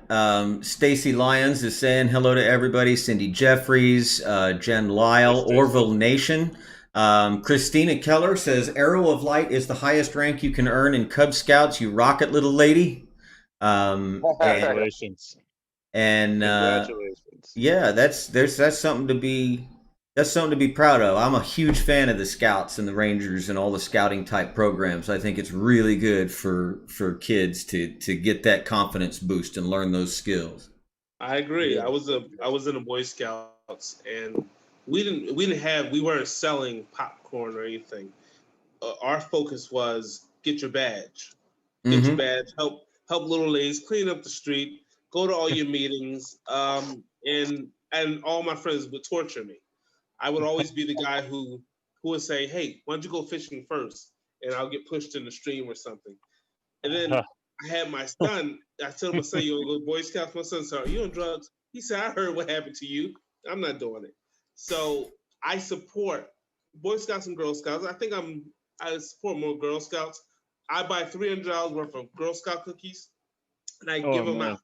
[SPEAKER 3] Stacy Lyons is saying hello to everybody. Cindy Jeffries, Jen Lyle,
[SPEAKER 7] Hey, Stacey.
[SPEAKER 3] Orville Nation. Christina Keller says Arrow of Light is the highest rank you can earn in Cub Scouts. You rock it, little lady.
[SPEAKER 6] Congratulations.
[SPEAKER 3] And
[SPEAKER 6] Congratulations.
[SPEAKER 3] yeah, that's something to be proud of. I'm a huge fan of the Scouts and the Rangers and all the scouting type programs. I think it's really good for kids to get that confidence boost and learn those skills.
[SPEAKER 7] I agree. I was in the Boy Scouts, and we weren't selling popcorn or anything. Our focus was get your badge,
[SPEAKER 3] Mhm.
[SPEAKER 7] help little ladies clean up the street, go to all your meetings, and all my friends would torture me. I would always be the guy who would say, "Hey, why don't you go fishing first?" And I'll get pushed in the stream or something. And then I had my son. I told my son, "You want to go to Boy Scouts?" My son said, "Are you on drugs?" He said, "I heard what happened to you. I'm not doing it." So I support Boy Scouts and Girl Scouts. I support more Girl Scouts. I buy $300 worth of Girl Scout cookies, and I give them
[SPEAKER 6] man.
[SPEAKER 7] out.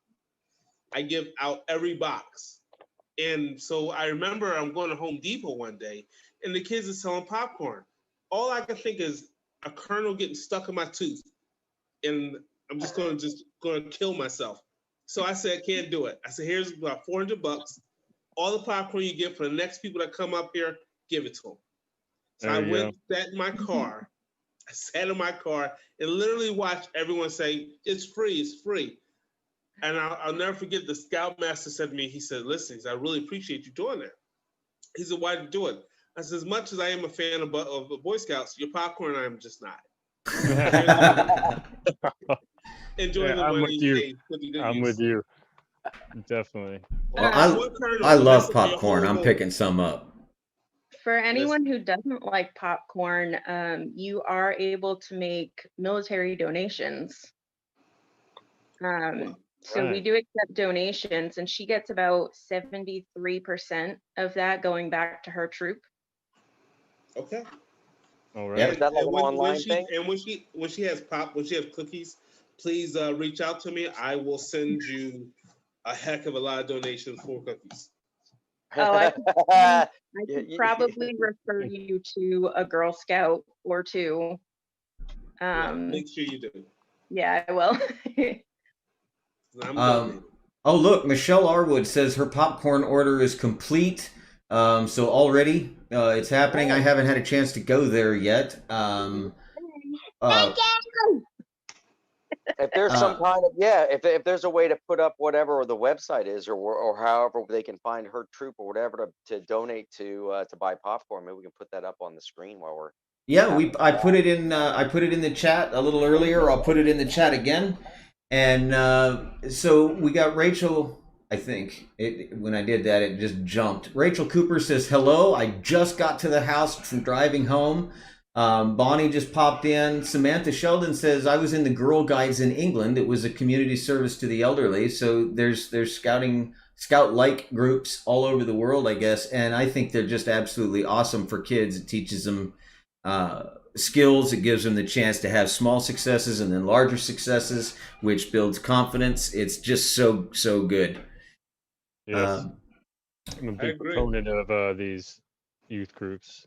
[SPEAKER 7] I give out every box. And so I remember I'm going to Home Depot one day, and the kids are selling popcorn. All I can think is a kernel getting stuck in my tooth, and I'm just going to kill myself. So I said, I can't do it. I said, here's about $400. All the popcorn you get for the next people that come up here, give it to them. So
[SPEAKER 6] There
[SPEAKER 7] I
[SPEAKER 6] you
[SPEAKER 7] went, sat in my car. I sat in my car and literally watched everyone say, "It's free, it's free." And I'll never forget, the Scoutmaster said to me, he said, "Listen, I really appreciate you doing that." He said, "Why'd you do it?" I said, "As much as I am a fan of the Boy Scouts, your popcorn, I am just not." Enjoy the
[SPEAKER 6] I'm
[SPEAKER 7] money.
[SPEAKER 6] with you.
[SPEAKER 7] Hey, put the good
[SPEAKER 6] I'm
[SPEAKER 7] use.
[SPEAKER 6] with you. Definitely.
[SPEAKER 3] Well,
[SPEAKER 7] One kernel,
[SPEAKER 3] I love
[SPEAKER 7] that's your
[SPEAKER 3] popcorn.
[SPEAKER 7] whole
[SPEAKER 3] I'm picking some up.
[SPEAKER 1] For anyone who doesn't like popcorn, you are able to make military donations. So we
[SPEAKER 6] Right.
[SPEAKER 1] do accept donations, and she gets about 73% of that going back to her troop.
[SPEAKER 7] Okay.
[SPEAKER 6] All
[SPEAKER 5] Yeah,
[SPEAKER 6] right.
[SPEAKER 5] is that like an online thing?
[SPEAKER 7] And when she has cookies, please reach out to me. I will send you a heck of a lot of donations for cookies.
[SPEAKER 1] Oh, I could
[SPEAKER 5] Yeah,
[SPEAKER 1] probably refer you to a Girl Scout or two.
[SPEAKER 7] Yeah, make sure you do.
[SPEAKER 1] Yeah, I will.
[SPEAKER 7] I'm donating.
[SPEAKER 3] Oh, look, Michelle Arwood says her popcorn order is complete. So already it's happening. I haven't had a chance to go there yet.
[SPEAKER 5] And If there's some kind of if there's a way to put up whatever the website is, or however they can find her troop or whatever to donate to buy popcorn, maybe we can put that up on the screen while we're
[SPEAKER 3] Yeah, I put it in the chat a little earlier. I'll put it in the chat again. And so we got Rachel. I think when I did that, it just jumped. Rachel Cooper says, hello. I just got to the house from driving home. Bonnie just popped in. Samantha Sheldon says, I was in the Girl Guides in England. It was a community service to the elderly. So there's scout-like groups all over the world, I guess. And I think they're just absolutely awesome for kids. It teaches them skills. It gives them the chance to have small successes and then larger successes, which builds confidence. It's just so good.
[SPEAKER 6] Yes. I'm a big proponent of these youth groups.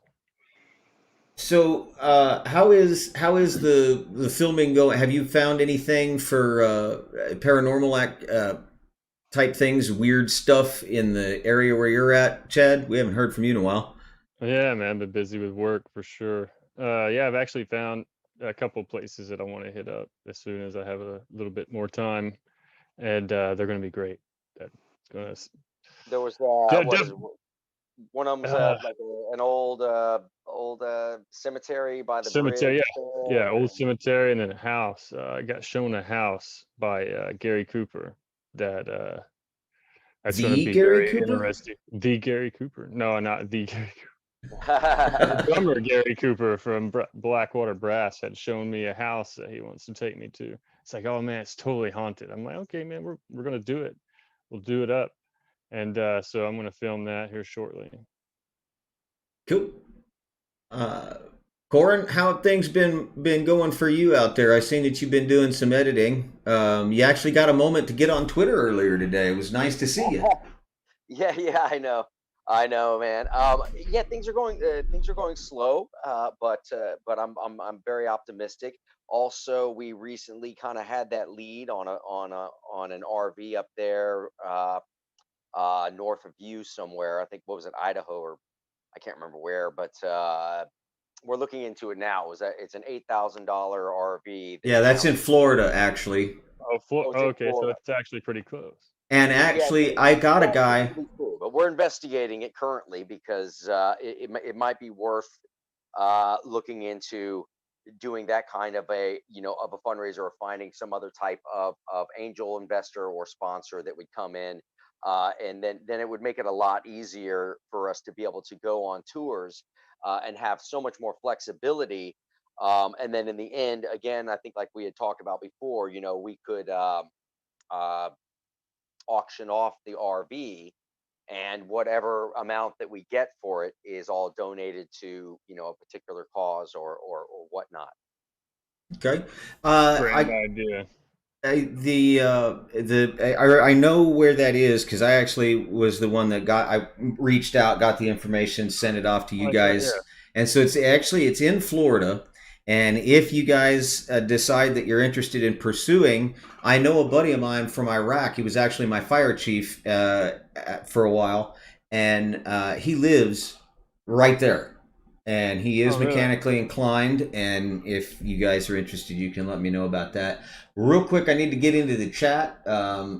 [SPEAKER 3] So how is the filming going? Have you found anything for paranormal type things, weird stuff in the area where you're at, Chad? We haven't heard from you in a while.
[SPEAKER 6] Yeah, man, I've been busy with work for sure. Yeah, I've actually found a couple places that I want to hit up as soon as I have a little bit more time, and they're going to be great. That's going to.
[SPEAKER 5] There was one of them's like an old cemetery by the
[SPEAKER 6] cemetery,
[SPEAKER 5] bridge.
[SPEAKER 6] Yeah, old cemetery, and then a house. I got shown a house by Gary Cooper that's going to be
[SPEAKER 3] Gary
[SPEAKER 6] very
[SPEAKER 3] Cooper?
[SPEAKER 6] interesting. The Gary Cooper? No, not the Gary Cooper. Drummer Gary Cooper from Blackwater Brass had shown me a house that he wants to take me to. It's like, oh man, it's totally haunted. I'm like, okay, man, we're gonna do it. We'll do it up. And so I'm going to film that here shortly.
[SPEAKER 3] Cool. Corin, how have things been going for you out there? I've seen that you've been doing some editing. You actually got a moment to get on Twitter earlier today. It was nice to see you.
[SPEAKER 5] Yeah, I know, man. Yeah, things are going slow, but I'm very optimistic. Also, we recently kind of had that lead on an RV up there north of you somewhere. I think, what was it, Idaho, or I can't remember where, but we're looking into it now. It's an $8,000 RV.
[SPEAKER 3] Yeah, that's in Florida, actually.
[SPEAKER 6] Okay, so it's actually pretty close.
[SPEAKER 3] And actually, I got a guy.
[SPEAKER 5] Cool, but we're investigating it currently because it might be worth looking into doing that kind of a fundraiser, or finding some other type of angel investor or sponsor that would come in. And then it would make it a lot easier for us to be able to go on tours and have so much more flexibility. And then in the end, again, I think like we had talked about before, we could auction off the RV, and whatever amount that we get for it is all donated to, a particular cause or whatnot.
[SPEAKER 3] Okay.
[SPEAKER 6] Great idea.
[SPEAKER 3] I know where that is, because I actually was the one that I reached out, got the information, sent it off to you guys. Yeah. And so it's in Florida. And if you guys decide that you're interested in pursuing, I know a buddy of mine from Iraq. He was actually my fire chief for a while, and he lives right there. And he is mechanically inclined, and if you guys are interested, you can let me know about that. Real quick, I need to get into the chat.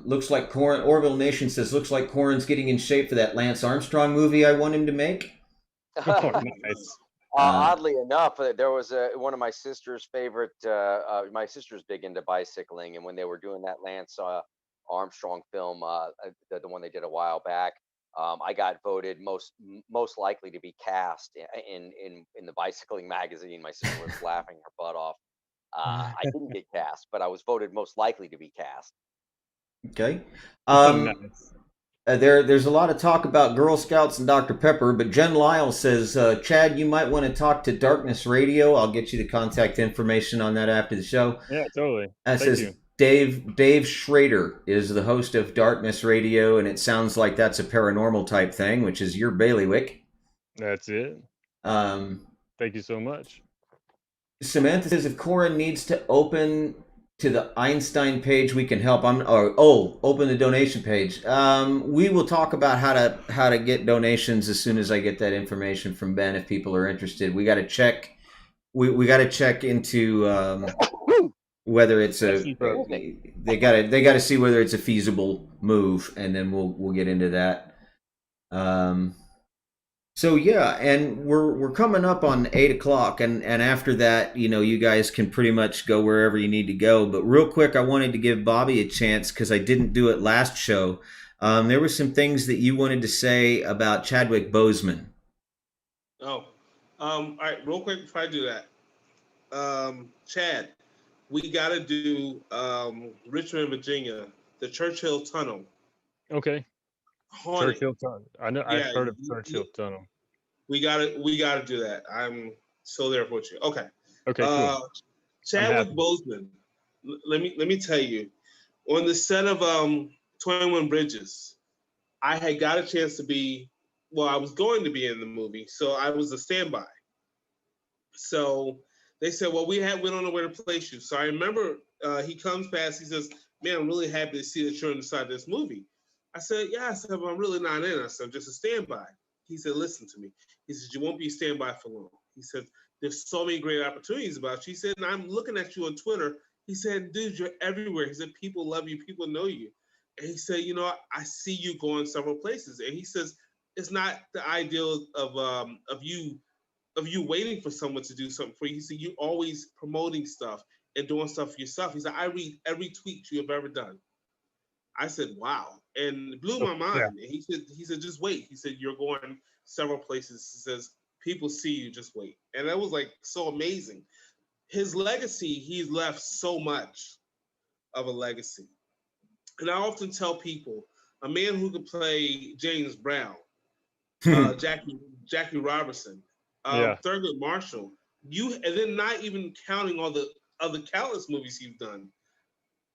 [SPEAKER 3] Looks like Corin, Orville Nation says, looks like Corin's getting in shape for that Lance Armstrong movie I want him to make.
[SPEAKER 6] Oh, nice.
[SPEAKER 5] Oddly enough, there was one of my sister's favorite, my sister's big into bicycling, and when they were doing that Lance Armstrong film, the one they did a while back, I got voted most likely to be cast in the bicycling magazine. My sister was laughing her butt off. I didn't get cast, but I was voted most likely to be cast.
[SPEAKER 3] Okay.
[SPEAKER 6] Nice.
[SPEAKER 3] There's a lot of talk about Girl Scouts and Dr. Pepper, but Jen Lyle says, Chad, you might want to talk to Darkness Radio. I'll get you the contact information on that after the show.
[SPEAKER 6] Yeah, totally.
[SPEAKER 3] That says you. Dave Schrader is the host of Darkness Radio, and it sounds like that's a paranormal type thing, which is your bailiwick.
[SPEAKER 6] That's it. Thank you so much.
[SPEAKER 3] Samantha says, if Corin needs to open to the Einstein page, we can help. Open the donation page. We will talk about how to get donations as soon as I get that information from Ben. If people are interested, we got to check. We got to check into whether it's
[SPEAKER 6] Especially for-
[SPEAKER 3] they gotta see whether it's a feasible move, and then we'll get into that. So yeah, and we're coming up on 8 o'clock, and after that, you guys can pretty much go wherever you need to go. But real quick, I wanted to give Bobby a chance because I didn't do it last show. There were some things that you wanted to say about Chadwick Boseman.
[SPEAKER 7] Oh, all right. Real quick before I do that, Chad, we got to do Richmond, Virginia, the Churchill Tunnel.
[SPEAKER 6] Okay.
[SPEAKER 7] Haunted.
[SPEAKER 6] Churchill Tunnel. I know.
[SPEAKER 7] Yeah,
[SPEAKER 6] I've heard of Churchill Tunnel.
[SPEAKER 7] We gotta do that. I'm so there for you. Okay.
[SPEAKER 6] Okay, cool.
[SPEAKER 7] Chadwick Boseman. Let me tell you, on the set of 21 Bridges, I had got a chance to be. Well, I was going to be in the movie, so I was a standby. So they said, "Well, we don't know where to place you." So I remember he comes past. He says, "Man, I'm really happy to see that you're inside this movie." I said, "Yeah." I said, "But I'm really not in." I said, "I'm just a standby." He said, "Listen to me." He said, "You won't be a standby for long." He said, "There's so many great opportunities about you." He said, "And I'm looking at you on Twitter." He said, "Dude, you're everywhere." He said, "People love you. People know you." And he said, "I see you going several places." And he says, "It's not the ideal of you waiting for someone to do something for you." He said, "You always promoting stuff and doing stuff for yourself." He said, "I read every tweet you have ever done." I said, "Wow," and it blew my mind. Yeah. And he said, "Just wait." He said, "You're going several places." He says, "People see you, just wait." And that was like so amazing. His legacy, he's left so much of a legacy. And I often tell people, a man who could play James Brown, Jackie Robinson, Thurgood Marshall, and then not even counting all the other countless movies he's done.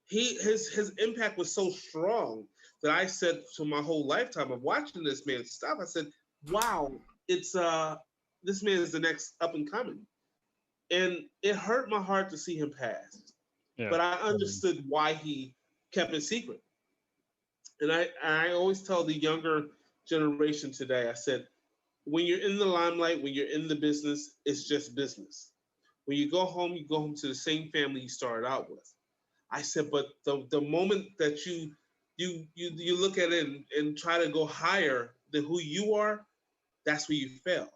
[SPEAKER 7] His impact was so strong that I said to my whole lifetime of watching this man stuff, I said, "Wow, it's this man is the next up and coming." And it hurt my heart to see him pass. Yeah. But I understood why he kept it secret. And I always tell the younger generation today, I said, when you're in the limelight, when you're in the business, it's just business. When you go home to the same family you started out with. I said, but the moment that you look at it and try to go higher than who you are, that's where you fail.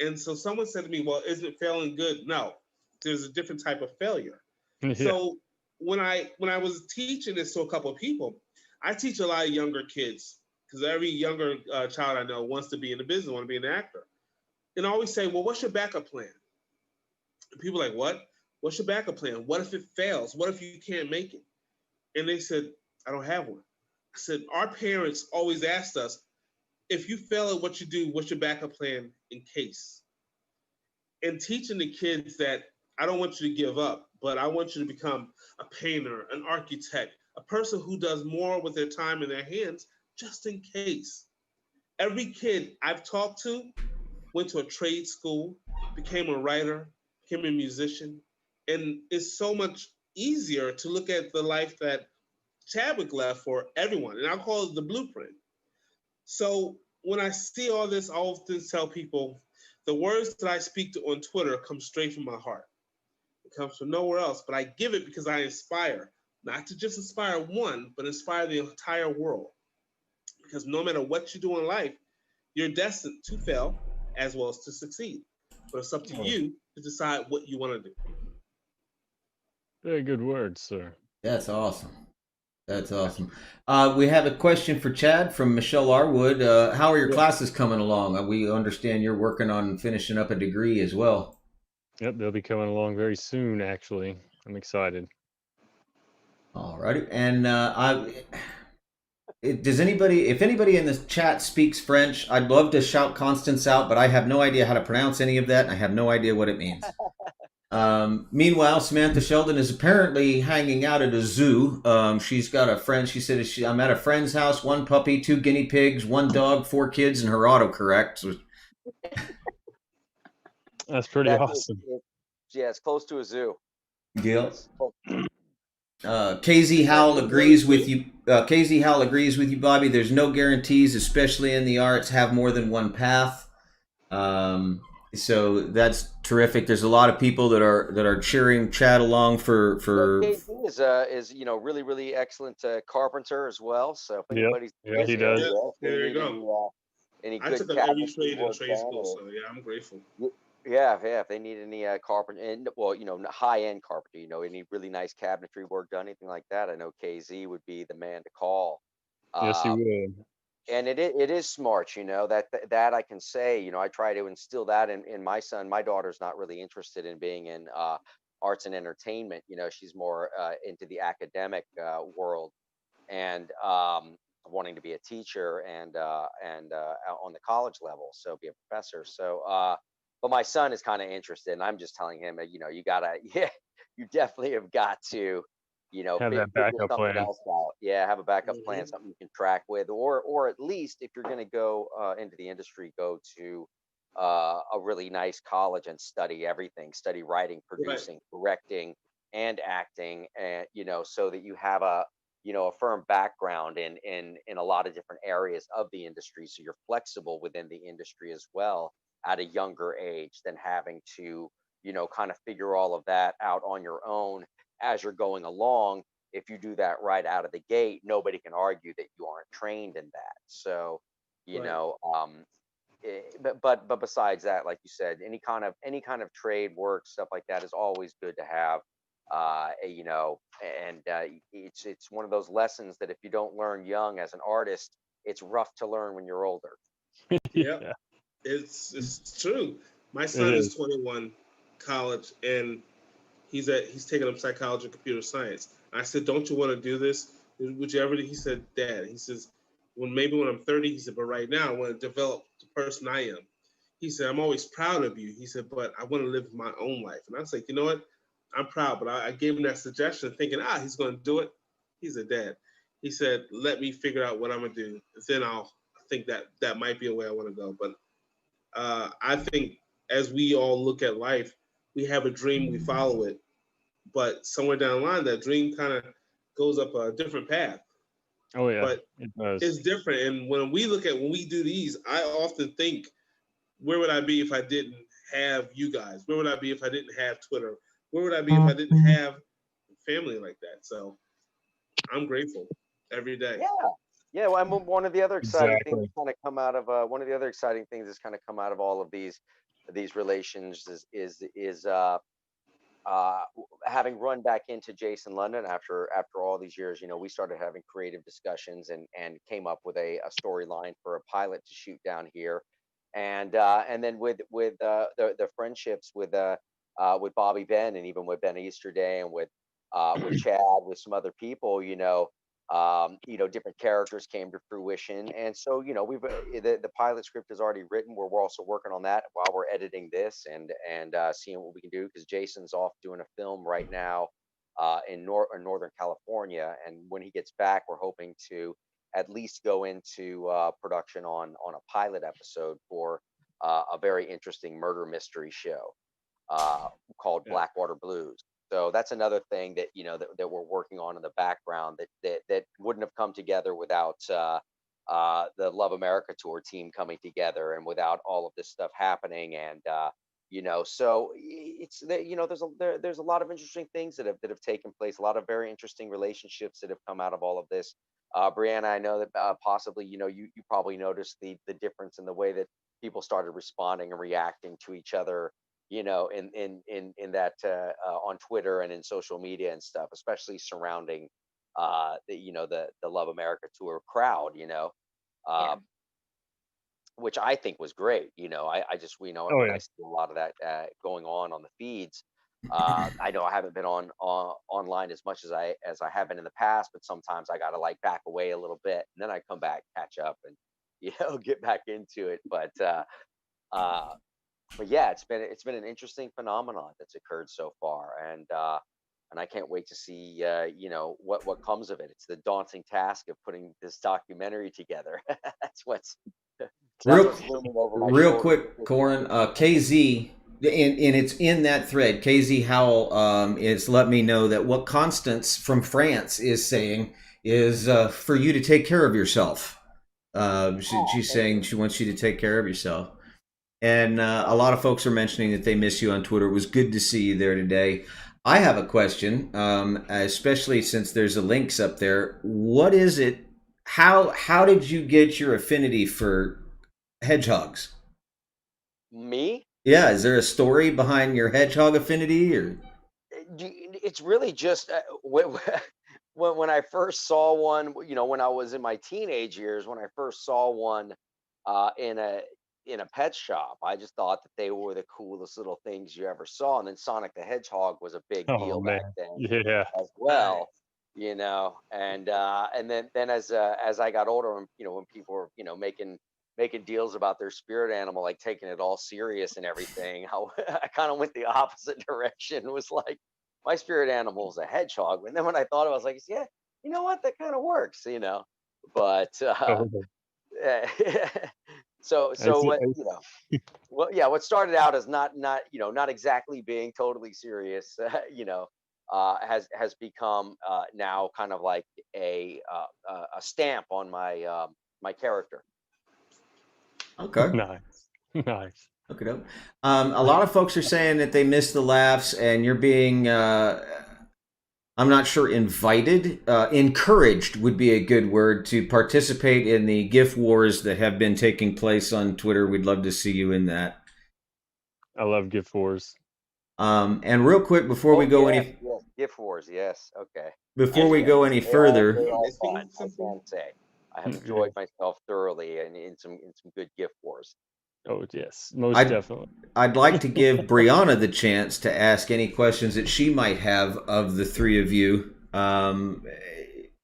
[SPEAKER 7] And so someone said to me, "Well, isn't failing good?" No, there's a different type of failure. Yeah. So when I was teaching this to a couple of people, I teach a lot of younger kids because every younger child I know wants to be in the business, want to be an actor. And I always say, "Well, what's your backup plan?" And people are like, "What? What's your backup plan? What if it fails? What if you can't make it?" And they said, "I don't have one." I said, "Our parents always asked us, if you fail at what you do, what's your backup plan in case?" And teaching the kids that I don't want you to give up, but I want you to become a painter, an architect, a person who does more with their time in their hands, just in case. Every kid I've talked to went to a trade school, became a writer, became a musician, and it's so much easier to look at the life that Chadwick left for everyone, and I call it the blueprint. So when I see all this, I often tell people, the words that I speak on Twitter come straight from my heart. It comes from nowhere else, but I give it because I inspire, not to just inspire one, but inspire the entire world. Because no matter what you do in life, you're destined to fail as well as to succeed. But it's up to you to decide what you want to do.
[SPEAKER 6] Very good words, sir.
[SPEAKER 3] That's awesome. That's awesome. We have a question for Chad from Michelle Arwood. How are your classes coming along? We understand you're working on finishing up a degree as well.
[SPEAKER 6] Yep, they'll be coming along very soon, actually. I'm excited.
[SPEAKER 3] All righty. And if anybody in the chat speaks French, I'd love to shout Constance out, but I have no idea how to pronounce any of that, and I have no idea what it means. Meanwhile, Samantha Sheldon is apparently hanging out at a zoo. She's got a friend. She said, "I'm at a friend's house, 1 puppy, 2 guinea pigs, 1 dog, 4 kids, and her autocorrect." So...
[SPEAKER 6] That's pretty awesome.
[SPEAKER 5] Yeah, it's close to a zoo.
[SPEAKER 3] Yeah. KZ Howell agrees with you. KZ Howell agrees with you, Bobby. There's no guarantees, especially in the arts, have more than one path. So that's terrific. There's a lot of people that are cheering Chad along for
[SPEAKER 5] KP is really excellent carpenter as well. So if
[SPEAKER 6] Yep.
[SPEAKER 5] anybody's in
[SPEAKER 6] Yeah,
[SPEAKER 5] his
[SPEAKER 6] he does.
[SPEAKER 5] area, if they
[SPEAKER 7] There you
[SPEAKER 5] need
[SPEAKER 7] go.
[SPEAKER 5] any
[SPEAKER 7] I
[SPEAKER 5] good
[SPEAKER 7] took up every
[SPEAKER 5] cabinetry
[SPEAKER 7] trade in
[SPEAKER 5] work
[SPEAKER 7] trade
[SPEAKER 5] done,
[SPEAKER 7] school,
[SPEAKER 5] or
[SPEAKER 7] so yeah, I'm grateful.
[SPEAKER 5] yeah, if they need any carpenter, and well, high end carpentry, any really nice cabinetry work done, anything like that, I know KZ would be the man to call.
[SPEAKER 6] Yes, he
[SPEAKER 5] Uh,
[SPEAKER 6] would.
[SPEAKER 5] and it is smart, that I can say, I try to instill that in my son. My daughter's not really interested in being in arts and entertainment. She's more into the academic world, and wanting to be a teacher and on the college level, so be a professor. So but my son is kind of interested, and I'm just telling him, you gotta, yeah, you definitely have got to,
[SPEAKER 6] Have that
[SPEAKER 5] figure
[SPEAKER 6] backup
[SPEAKER 5] something
[SPEAKER 6] plan.
[SPEAKER 5] else out. Yeah, have a backup plan,
[SPEAKER 7] Hmm.
[SPEAKER 5] something you can track with, or at least if you're going to go into the industry, go to a really nice college and study everything, study writing,
[SPEAKER 7] Right.
[SPEAKER 5] producing, directing, and acting, and so that you have a firm background in a lot of different areas of the industry, so you're flexible within the industry as well at a younger age than having to kind of figure all of that out on your own as you're going along. If you do that right out of the gate, nobody can argue that you aren't trained in that. So you
[SPEAKER 7] Right.
[SPEAKER 5] know but besides that, like you said, any kind of trade work, stuff like that is always good to have. And it's one of those lessons that if you don't learn young as an artist, it's rough to learn when you're older.
[SPEAKER 7] Yep.
[SPEAKER 6] Yeah,
[SPEAKER 7] It's true. My
[SPEAKER 6] it
[SPEAKER 7] son
[SPEAKER 6] is.
[SPEAKER 7] is 21, college, and he's taking up psychology and computer science. I said, "Don't you want to do this? Would you ever?" He said, "Dad," he says, when I'm 30," he said, "but right now I want to develop the person I am." He said, "I'm always proud of you." He said, "but I want to live my own life." And I was like, "You know what? I'm proud," but I gave him that suggestion, thinking, he's going to do it. He's a dad. He said, "Let me figure out what I'm gonna do. Then I'll think that might be a way I want to go." But I think as we all look at life, we have a dream, we follow it, but somewhere down the line, that dream kind of goes up a different path.
[SPEAKER 6] Oh yeah,
[SPEAKER 7] But
[SPEAKER 6] it does.
[SPEAKER 7] it's different. And when we do these, I often think, where would I be if I didn't have you guys? Where would I be if I didn't have Twitter? Where would I be if I didn't have family like that? So I'm grateful every day.
[SPEAKER 5] Yeah. Yeah, well, one of the other exciting things
[SPEAKER 6] Exactly.
[SPEAKER 5] that's kind of come out of one of the other exciting things that's kind of come out of all of these relations is having run back into Jason London after all these years. We started having creative discussions and came up with a storyline for a pilot to shoot down here, and then with the friendships with Bobby Benn, and even with Ben Easterday, and with Chad, with some other people, different characters came to fruition. And so we've the pilot script is already written. We're also working on that while we're editing this, and seeing what we can do, because Jason's off doing a film right now in Northern California, and when he gets back, we're hoping to at least go into production on a pilot episode for a very interesting murder mystery show called
[SPEAKER 6] Yeah.
[SPEAKER 5] Blackwater Blues. So that's another thing that that we're working on in the background, that wouldn't have come together without the Love America tour team coming together, and without all of this stuff happening. And so it's that there's a lot of interesting things that have taken place, a lot of very interesting relationships that have come out of all of this. Brianna, I know that possibly you probably noticed the difference in the way that people started responding and reacting to each other, in that on Twitter and in social media and stuff, especially surrounding the Love America tour crowd,
[SPEAKER 4] Yeah.
[SPEAKER 5] uh, which I think was great. I just
[SPEAKER 6] Oh
[SPEAKER 5] when
[SPEAKER 6] yeah.
[SPEAKER 5] I see a lot of that going on the feeds. I know I haven't been online as much as I have been in the past, but sometimes I gotta like back away a little bit, and then I come back, catch up, and get back into it. Uh, but yeah, it's been an interesting phenomenon that's occurred so far, and I can't wait to see what comes of it. It's the daunting task of putting this documentary together. that's what's that's
[SPEAKER 3] real
[SPEAKER 5] what's looming over my
[SPEAKER 3] real
[SPEAKER 5] shoulder.
[SPEAKER 3] quick, Corin. KZ, and it's in that thread. KZ Howell is let me know that what Constance from France is saying is for you to take care of yourself.
[SPEAKER 5] Oh,
[SPEAKER 3] She's
[SPEAKER 5] thank
[SPEAKER 3] saying
[SPEAKER 5] you.
[SPEAKER 3] she wants you to take care of yourself. And a lot of folks are mentioning that they miss you on Twitter. It was good to see you there today. I have a question, especially since there's a links up there. What is it? How did you get your affinity for hedgehogs?
[SPEAKER 5] Me?
[SPEAKER 3] Yeah, is there a story behind your hedgehog affinity, or?
[SPEAKER 5] It's really just when I first saw one, when I was in my teenage years, when I first saw one in a pet shop, I just thought that they were the coolest little things you ever saw. And then Sonic the Hedgehog was a big
[SPEAKER 6] Oh
[SPEAKER 5] deal back
[SPEAKER 6] man,
[SPEAKER 5] then
[SPEAKER 6] yeah.
[SPEAKER 5] as well, and then as I got older, and when people were making deals about their spirit animal, like taking it all serious and everything, I kind of went the opposite direction. It was like, my spirit animal is a hedgehog, and then when I thought of it, I was like, yeah, you know what, that kind of works. But
[SPEAKER 6] Oh, I
[SPEAKER 5] so
[SPEAKER 6] see.
[SPEAKER 5] what, well, yeah, what started out as not exactly being totally serious, has become now kind of like a stamp on my character.
[SPEAKER 3] Okay.
[SPEAKER 6] Nice, nice.
[SPEAKER 3] Okay. Dope. A lot of folks are saying that they miss the laughs, and you're being, I'm not sure, invited, encouraged would be a good word, to participate in the GIF wars that have been taking place on Twitter. We'd love to see you in that.
[SPEAKER 6] I love gift wars.
[SPEAKER 3] And real quick, before we
[SPEAKER 5] Oh
[SPEAKER 3] go
[SPEAKER 5] yes,
[SPEAKER 3] any
[SPEAKER 5] yes, gift wars, yes, okay.
[SPEAKER 3] before
[SPEAKER 7] Gift
[SPEAKER 3] we
[SPEAKER 5] Yeah,
[SPEAKER 3] go
[SPEAKER 7] wars.
[SPEAKER 3] any
[SPEAKER 5] they all
[SPEAKER 3] further,
[SPEAKER 5] they
[SPEAKER 7] Am I
[SPEAKER 5] all
[SPEAKER 7] missing
[SPEAKER 5] fun, I
[SPEAKER 7] something?
[SPEAKER 5] can say. I have enjoyed myself thoroughly and in some good gift wars.
[SPEAKER 6] Oh yes, most
[SPEAKER 3] I'd
[SPEAKER 6] definitely.
[SPEAKER 3] I'd like to give Brianna the chance to ask any questions that she might have of the three of you.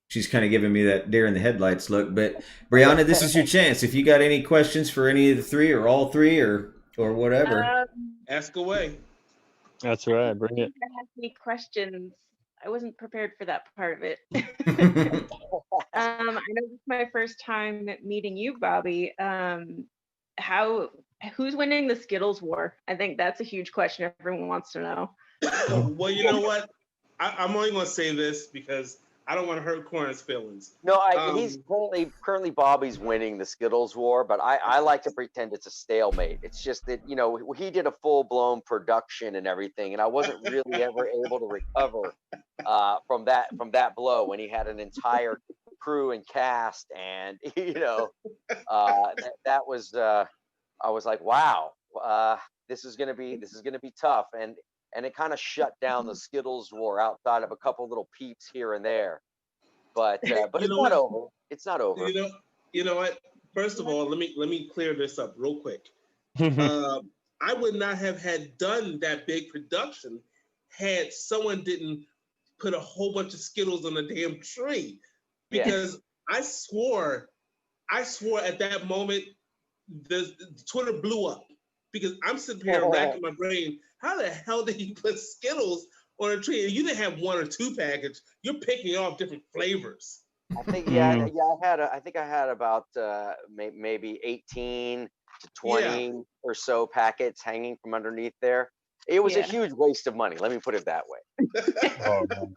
[SPEAKER 3] She's kind of giving me that deer in the headlights look, but Brianna, this is your chance. If you got any questions for any of the three, or all three, or whatever.
[SPEAKER 7] Ask away.
[SPEAKER 6] That's
[SPEAKER 1] I
[SPEAKER 6] right.
[SPEAKER 1] don't
[SPEAKER 6] Bring it.
[SPEAKER 1] think I have any questions. I wasn't prepared for that part of it. I know this is my first time meeting you, Bobby. How who's winning the Skittles war? I think that's a huge question everyone wants to know.
[SPEAKER 7] Well, you know what? I'm only going to say this because I don't want to hurt Corin's feelings.
[SPEAKER 5] No, he's currently Bobby's winning the Skittles war, but I like to pretend it's a stalemate. It's just that he did a full blown production and everything, and I wasn't really ever able to recover from that blow when he had an entire crew and cast, and that was I was like, wow, this is gonna be tough, and it kind of shut down the Skittles war outside of a couple little peeps here and there. But
[SPEAKER 7] You
[SPEAKER 5] it's
[SPEAKER 7] know
[SPEAKER 5] not
[SPEAKER 7] what?
[SPEAKER 5] over. It's not over.
[SPEAKER 7] You know what? First of all, let me clear this up real quick. I would not have had done that big production had someone didn't put a whole bunch of Skittles on the damn tree,
[SPEAKER 5] Yeah.
[SPEAKER 7] because I swore at that moment the Twitter blew up, because I'm sitting here racking my brain. How the hell did you put Skittles on a tree? You didn't have one or two packets. You're picking off different flavors.
[SPEAKER 5] I think
[SPEAKER 6] Mm.
[SPEAKER 5] I think I had about maybe 18 to 20 or so packets hanging from underneath there. It was a
[SPEAKER 1] Yeah.
[SPEAKER 5] huge waste of money. Let me put it that way.
[SPEAKER 6] Oh man.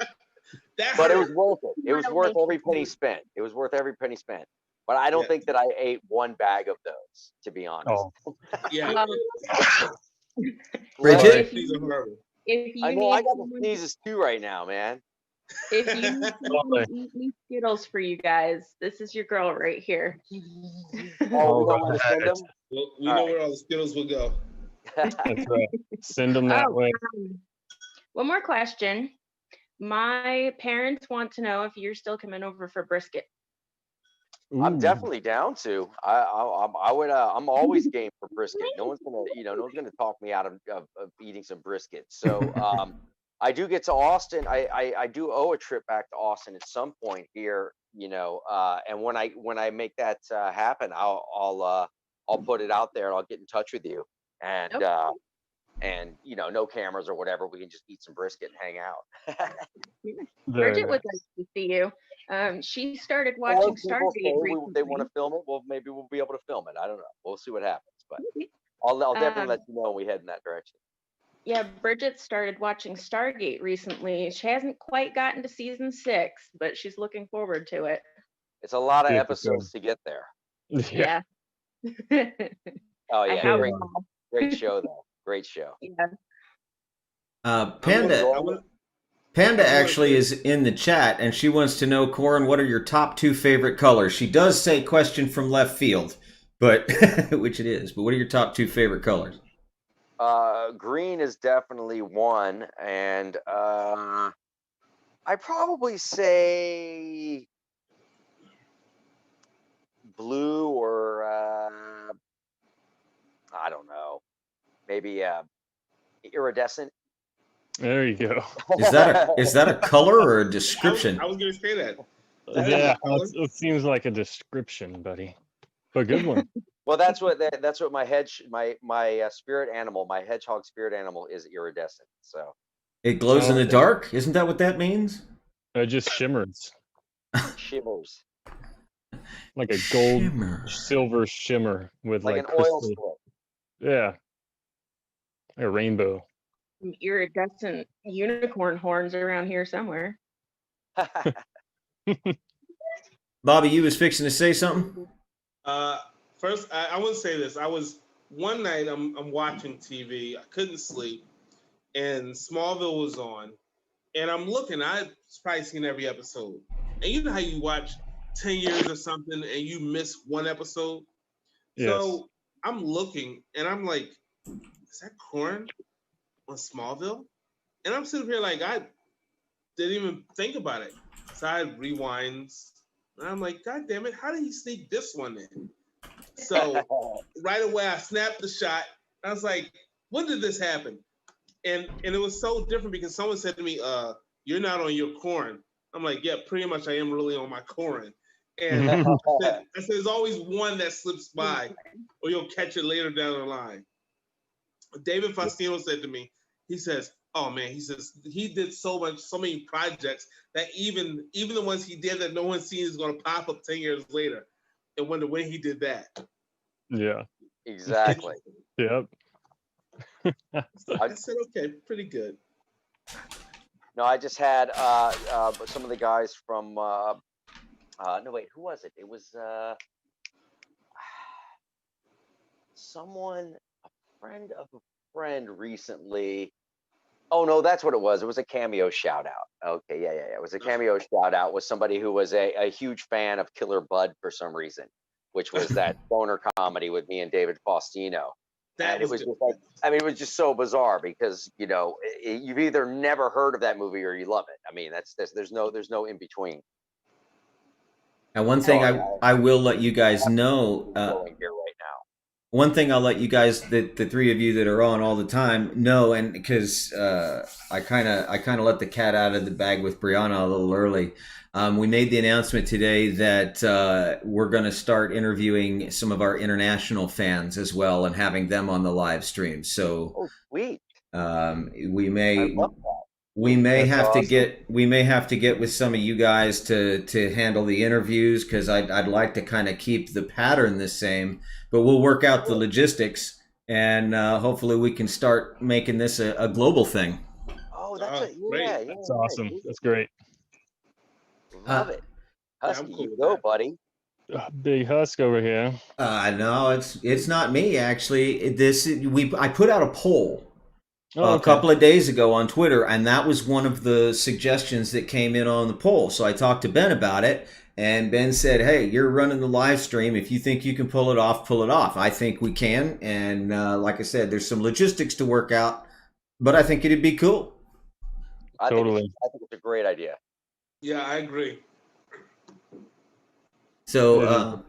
[SPEAKER 7] That
[SPEAKER 5] But it
[SPEAKER 7] hurt.
[SPEAKER 5] was worth it. It was worth every penny spent. It was worth every penny spent. But I don't
[SPEAKER 7] Yeah.
[SPEAKER 5] think that I ate one bag of those, to be honest.
[SPEAKER 6] Oh.
[SPEAKER 7] Yeah.
[SPEAKER 3] Bridget?
[SPEAKER 7] These are horrible.
[SPEAKER 1] If you
[SPEAKER 5] I know I
[SPEAKER 1] need
[SPEAKER 5] got the
[SPEAKER 1] someone,
[SPEAKER 5] sneezes too right now, man.
[SPEAKER 1] if you need someone to eat me Skittles for you guys, this is your girl right here.
[SPEAKER 5] Oh, we know where to send them?
[SPEAKER 7] Well, we
[SPEAKER 5] All
[SPEAKER 7] know
[SPEAKER 5] right.
[SPEAKER 7] where all the Skittles will go.
[SPEAKER 6] That's right. Send them that way.
[SPEAKER 1] One more question. My parents want to know if you're still coming over for brisket.
[SPEAKER 5] I'm
[SPEAKER 6] Ooh.
[SPEAKER 5] definitely down to. I would. I'm always game for brisket. No one's gonna talk me out of eating some brisket. So I do get to Austin. I do owe a trip back to Austin at some point here. And when I make that happen, I'll put it out there and I'll get in touch with you. And
[SPEAKER 1] Okay.
[SPEAKER 5] and no cameras or whatever. We can just eat some brisket and hang out.
[SPEAKER 6] Very
[SPEAKER 1] Bridget would
[SPEAKER 6] nice.
[SPEAKER 1] like to see you. She started
[SPEAKER 5] Or
[SPEAKER 1] watching
[SPEAKER 5] people say
[SPEAKER 1] Stargate
[SPEAKER 5] they want
[SPEAKER 1] recently.
[SPEAKER 5] to film it. Well, maybe we'll be able to film it. I don't know. We'll see what happens. But I'll definitely let you know when we head in that direction.
[SPEAKER 1] Yeah, Bridget started watching Stargate recently. She hasn't quite gotten to season 6, but she's looking forward to it.
[SPEAKER 5] It's a lot of
[SPEAKER 6] Good,
[SPEAKER 5] episodes to get there.
[SPEAKER 6] Yeah.
[SPEAKER 1] Yeah.
[SPEAKER 5] Oh
[SPEAKER 1] I
[SPEAKER 5] yeah,
[SPEAKER 1] have
[SPEAKER 5] great,
[SPEAKER 1] them all.
[SPEAKER 5] great show though. Great show.
[SPEAKER 1] Yeah.
[SPEAKER 3] Panda. Panda
[SPEAKER 7] I wanna
[SPEAKER 3] actually
[SPEAKER 7] say-
[SPEAKER 3] is in the chat, and she wants to know, Corin, what are your top 2 favorite colors? She does say question from left field, but which it is. But what are your top 2 favorite colors?
[SPEAKER 5] Green is definitely one, and I probably say blue or I don't know, maybe iridescent.
[SPEAKER 6] There you go.
[SPEAKER 3] Is that a color or a description?
[SPEAKER 7] I was gonna say that. That is a
[SPEAKER 6] Yeah,
[SPEAKER 7] color.
[SPEAKER 6] it seems like a description, buddy. But good one.
[SPEAKER 5] Well, that's what my spirit animal, my hedgehog spirit animal is iridescent. So
[SPEAKER 3] It glows in
[SPEAKER 6] Oh,
[SPEAKER 3] the dark? Isn't that what that means?
[SPEAKER 6] It just shimmers
[SPEAKER 5] shivers
[SPEAKER 6] like a gold,
[SPEAKER 3] Shimmer.
[SPEAKER 6] silver shimmer with
[SPEAKER 5] like
[SPEAKER 6] like
[SPEAKER 5] an oil
[SPEAKER 6] crystal.
[SPEAKER 5] slick.
[SPEAKER 6] Yeah, like a rainbow.
[SPEAKER 1] Some iridescent unicorn horns around here somewhere.
[SPEAKER 3] Bobby, you was fixing to say something?
[SPEAKER 7] First, I want to say this. I was one night. I'm watching TV. I couldn't sleep, and Smallville was on, and I'm looking. I've probably seen every episode, and you know how you watch 10 years or something, and you miss one episode.
[SPEAKER 6] Yes.
[SPEAKER 7] So I'm looking, and I'm like, "Is that Corin on Smallville?" And I'm sitting here like I didn't even think about it. So I rewinds, and I'm like, "God damn it! How did he sneak this one in?" So right away, I snapped the shot. I was like, "When did this happen?" And it was so different because someone said to me, "You're not on your Corin." I'm like, "Yeah, pretty much. I am really on my Corin." And I said, "There's always one that slips by, or you'll catch it later down the line." David Faustino said to me, he says, "Oh man," he says, "he did so many projects that even the ones he did that no one's seen is going to pop up 10 years later." And wonder when he did that.
[SPEAKER 6] Yeah.
[SPEAKER 5] Exactly.
[SPEAKER 6] Yep.
[SPEAKER 7] I said, okay, pretty good.
[SPEAKER 5] No, I just had some of the guys from no wait, who was it? It was someone, a friend of a friend recently. Oh no, that's what it was. It was a cameo shout out. Okay, yeah. It was a cameo shout out with somebody who was a huge fan of Killer Bud for some reason, which was that stoner comedy with me and David Faustino.
[SPEAKER 7] That
[SPEAKER 5] And it
[SPEAKER 7] was
[SPEAKER 5] was
[SPEAKER 7] good.
[SPEAKER 5] just like, I mean, it was just so bizarre because you've either never heard of that movie or you love it. I mean, there's no in between.
[SPEAKER 3] And one thing
[SPEAKER 5] Oh,
[SPEAKER 3] I will let you guys know,
[SPEAKER 5] Going here right now.
[SPEAKER 3] one thing I'll let you guys, the 3 of you that are on all the time, know, and because I kind of let the cat out of the bag with Brianna a little early. We made the announcement today that we're going to start interviewing some of our international fans as well and having them on the live stream. So
[SPEAKER 5] Oh, sweet.
[SPEAKER 3] we
[SPEAKER 5] I
[SPEAKER 3] may
[SPEAKER 5] love that.
[SPEAKER 3] we may
[SPEAKER 5] That's
[SPEAKER 3] have to
[SPEAKER 5] awesome.
[SPEAKER 3] get with some of you guys to handle the interviews, because I'd like to kind of keep the pattern the same, but we'll work out the logistics, and hopefully we can start making this a global thing.
[SPEAKER 5] Oh, that's
[SPEAKER 7] Oh,
[SPEAKER 5] it.
[SPEAKER 7] great.
[SPEAKER 5] Yeah,
[SPEAKER 6] That's
[SPEAKER 5] yeah,
[SPEAKER 6] awesome. That's great.
[SPEAKER 5] Love it.
[SPEAKER 7] Yeah, I'm
[SPEAKER 5] Husky,
[SPEAKER 7] cool
[SPEAKER 5] you
[SPEAKER 7] with
[SPEAKER 5] go,
[SPEAKER 7] that.
[SPEAKER 5] buddy.
[SPEAKER 6] Big Husk over here.
[SPEAKER 3] No, it's not me actually. I put out a poll
[SPEAKER 6] Oh,
[SPEAKER 3] a
[SPEAKER 6] okay.
[SPEAKER 3] couple of days ago on Twitter, and that was one of the suggestions that came in on the poll. So I talked to Ben about it, and Ben said, "Hey, you're running the live stream. If you think you can pull it off, pull it off." I think we can, and like I said, there's some logistics to work out, but I think it'd be cool.
[SPEAKER 5] I
[SPEAKER 6] Totally.
[SPEAKER 5] think it's a great idea.
[SPEAKER 7] Yeah, I agree.
[SPEAKER 3] So,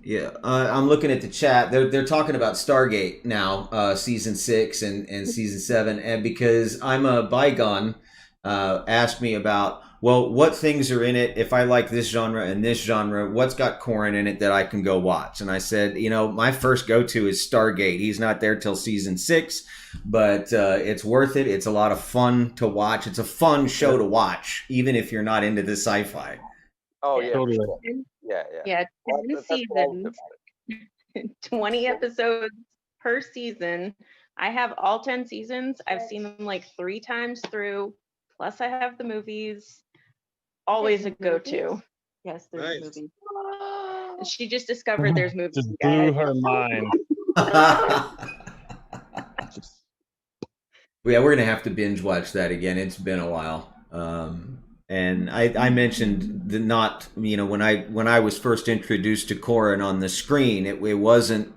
[SPEAKER 3] yeah, I'm looking at the chat. They're talking about Stargate now, season 6 and season 7, and because I'm a bygone, asked me about, well, what things are in it? If I like this genre and this genre, what's got Corin in it that I can go watch? And I said, my first go-to is Stargate. He's not there till season 6, but it's worth it. It's a lot of fun to watch. It's a fun show to watch, even if you're not into the sci-fi.
[SPEAKER 5] Oh yeah,
[SPEAKER 6] Totally.
[SPEAKER 5] for sure. Yeah.
[SPEAKER 1] Yeah,
[SPEAKER 5] Well,
[SPEAKER 1] 10
[SPEAKER 5] that's positive
[SPEAKER 1] seasons,
[SPEAKER 5] about it.
[SPEAKER 1] 20 episodes per season. I have all 10 seasons. I've seen them like 3 times through. Plus, I have the movies. Always a go-to.
[SPEAKER 4] Yes,
[SPEAKER 7] Nice.
[SPEAKER 4] there's movies.
[SPEAKER 1] She just discovered there's movies.
[SPEAKER 6] Just
[SPEAKER 1] you
[SPEAKER 6] blew
[SPEAKER 1] guys.
[SPEAKER 6] her mind.
[SPEAKER 3] Yeah, we're gonna have to binge watch that again. It's been a while. And I mentioned the not, when I was first introduced to Corin on the screen, it wasn't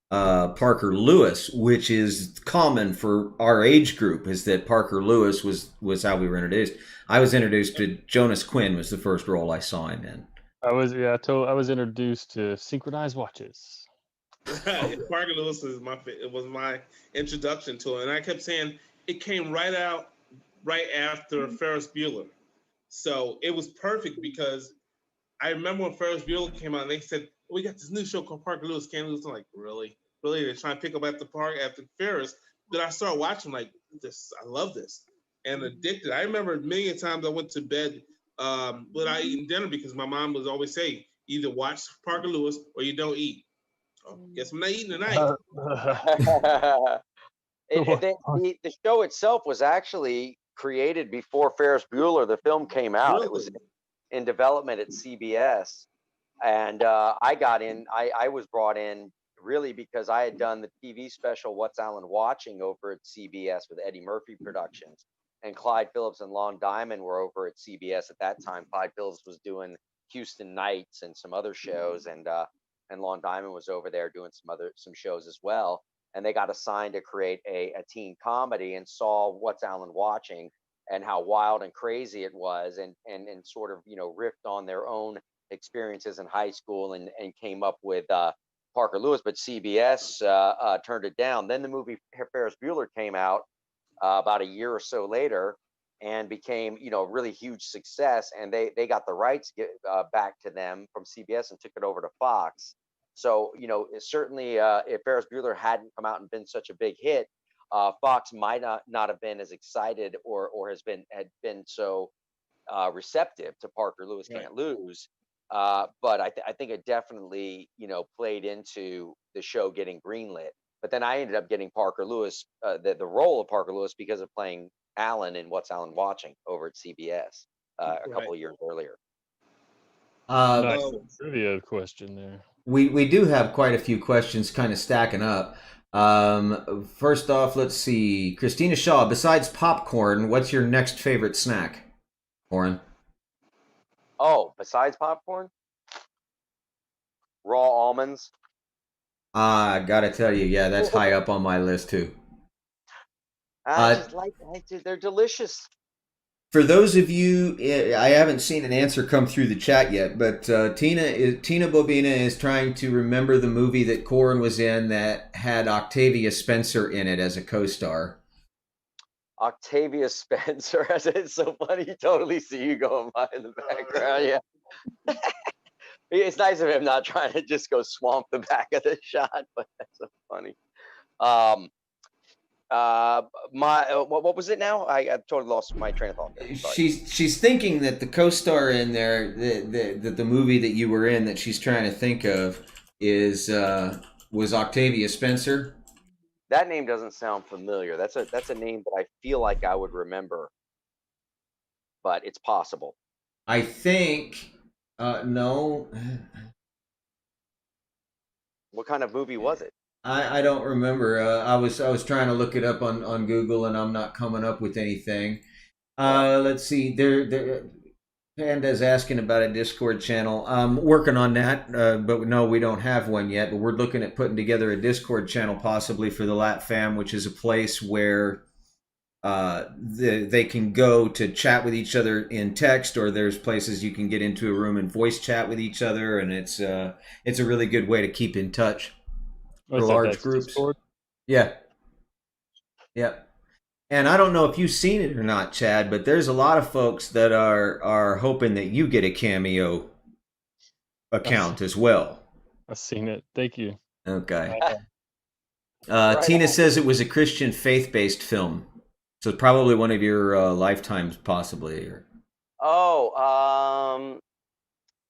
[SPEAKER 3] Parker Lewis, which is common for our age group, is that Parker Lewis was how we were introduced. I was introduced to Jonas Quinn, was the first role I saw him in.
[SPEAKER 6] I was introduced to synchronized watches.
[SPEAKER 7] Parker Lewis is it was my introduction to it, and I kept saying it came right after Ferris Bueller, so it was perfect because I remember when Ferris Bueller came out and they said, we got this new show called Parker Lewis, Can't Lose. I'm like, really? They're trying to pick up after Ferris. Then I started watching, like, I love this. And addicted. I remember a million times I went to bed without eating dinner because my mom was always saying, either watch Parker Lewis or you don't eat. Oh, guess I'm not eating tonight.
[SPEAKER 5] The show itself was actually created before Ferris Bueller, the film, came out.
[SPEAKER 7] Really?
[SPEAKER 5] It was in development at CBS. And I got in, I was brought in really because I had done the TV special, What's Alan Watching, over at CBS with Eddie Murphy Productions. And Clyde Phillips and Lon Diamond were over at CBS at that time. Clyde Phillips was doing Houston Nights and some other shows. And Lon Diamond was over there doing some shows as well. And they got assigned to create a teen comedy and saw What's Alan Watching and how wild and crazy it was, and sort of, riffed on their own experiences in high school and came up with Parker Lewis, but CBS turned it down. Then the movie Ferris Bueller came out about a year or so later and became, a really huge success. And they got the rights back to them from CBS and took it over to Fox. So, certainly if Ferris Bueller hadn't come out and been such a big hit, Fox might not have been as excited or had been so receptive to Parker Lewis Can't Lose. But I think it definitely, played into the show getting greenlit. But then I ended up getting Parker Lewis, the role of Parker Lewis, because of playing Alan in What's Alan Watching over at CBS a couple of years earlier.
[SPEAKER 6] Nice trivia question there.
[SPEAKER 3] We do have quite a few questions kind of stacking up. First off, let's see. Christina Shaw, besides popcorn, what's your next favorite snack, Corin?
[SPEAKER 5] Oh, besides popcorn? Raw almonds.
[SPEAKER 3] I gotta tell you, yeah, that's high up on my list too.
[SPEAKER 5] They're delicious.
[SPEAKER 3] For those of you, I haven't seen an answer come through the chat yet, but Tina Bobina is trying to remember the movie that Corin was in that had Octavia Spencer in it as a co-star.
[SPEAKER 5] Octavia Spencer, it's so funny. You totally see you going by in the background. Yeah. It's nice of him not trying to just go swamp the back of the shot, but that's so funny. What was it now? I totally lost my train of thought.
[SPEAKER 3] She's thinking that the co-star in there, the movie that you were in that she's trying to think of was Octavia Spencer.
[SPEAKER 5] That name doesn't sound familiar. That's a name that I feel like I would remember, but it's possible.
[SPEAKER 3] I think no.
[SPEAKER 5] What kind of movie was it?
[SPEAKER 3] I don't remember. I was trying to look it up on Google and I'm not coming up with anything. Let's see. Panda's asking about a Discord channel. I'm working on that, but no, we don't have one yet. But we're looking at putting together a Discord channel possibly for the Lat Fam, which is a place where they can go to chat with each other in text, or there's places you can get into a room and voice chat with each other, and it's a really good way to keep in touch. For large groups. Discord? Yeah. And I don't know if you've seen it or not, Chad, but there's a lot of folks that are hoping that you get a Cameo account as well.
[SPEAKER 6] I've seen it. Thank you.
[SPEAKER 3] Okay. Tina says it was a Christian faith-based film. So it's probably one of your lifetimes, possibly.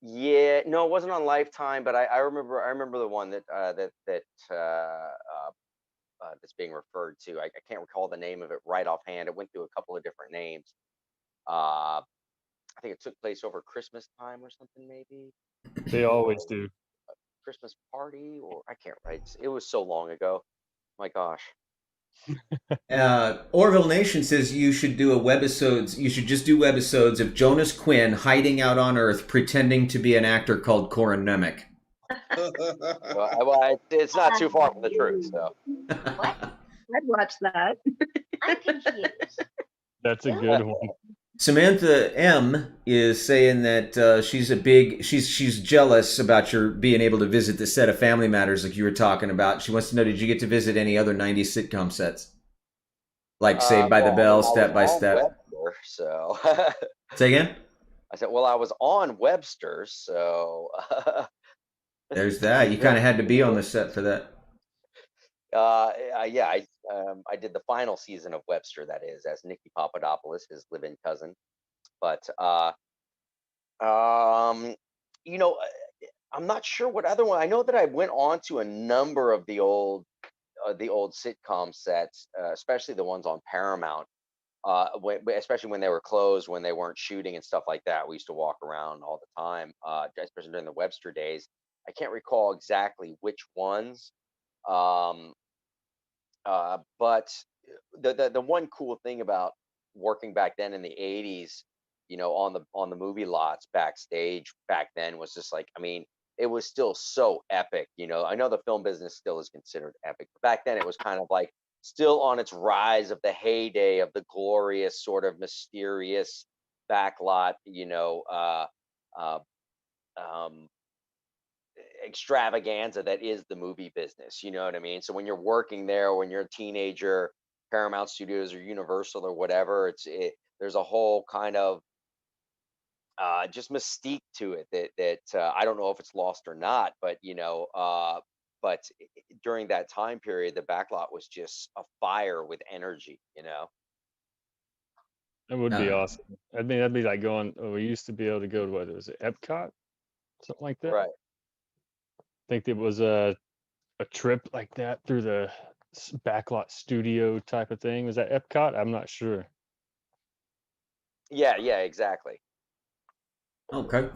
[SPEAKER 5] Yeah, no, it wasn't on Lifetime, but I remember the one that's being referred to. I can't recall the name of it right offhand. It went through a couple of different names. I think it took place over Christmas time or something, maybe.
[SPEAKER 6] They always do.
[SPEAKER 5] Christmas Party, or I can't write. It was so long ago. My gosh.
[SPEAKER 3] Orville Nation says you should do webisodes. You should just do webisodes of Jonas Quinn hiding out on Earth, pretending to be an actor called Corin Nemec.
[SPEAKER 5] Well, it's not too far from the truth. So
[SPEAKER 1] I'd watch that.
[SPEAKER 4] I'm confused.
[SPEAKER 6] That's a good one.
[SPEAKER 3] Samantha M is saying that she's jealous about your being able to visit the set of Family Matters like you were talking about. She wants to know, did you get to visit any other 90s sitcom sets? Like Saved by the Bell, Step by Step.
[SPEAKER 5] Webster, so
[SPEAKER 3] Say again?
[SPEAKER 5] I said, well, I was on Webster, so
[SPEAKER 3] There's that. You kind of had to be on the set for that.
[SPEAKER 5] yeah, I did the final season of Webster, that is, as Nikki Papadopoulos, his live-in cousin. But you know, I'm not sure what other one. I know that I went on to a number of the old sitcom sets, especially the ones on Paramount. Especially when they were closed, when they weren't shooting and stuff like that. We used to walk around all the time, especially during the Webster days. I can't recall exactly which ones. But the one cool thing about working back then in the 80s, you know, on the movie lots backstage back then was just like, I mean, it was still so epic. You know, I know the film business still is considered epic, but back then it was kind of like still on its rise of the heyday of the glorious sort of mysterious backlot, you know, extravaganza that is the movie business. You know what I mean? So when you're working there, when you're a teenager, Paramount Studios or Universal or whatever, there's a whole kind of just mystique to it that I don't know if it's lost or not, but you know, but during that time period, the backlot was just afire with energy, you know.
[SPEAKER 6] That would be awesome. I mean, that'd be like going. Oh, we used to be able to go to what was it, Epcot, something like that.
[SPEAKER 5] Right.
[SPEAKER 6] I think it was a trip like that through the backlot studio type of thing. Was that Epcot? I'm not sure.
[SPEAKER 5] Yeah, exactly.
[SPEAKER 3] Okay.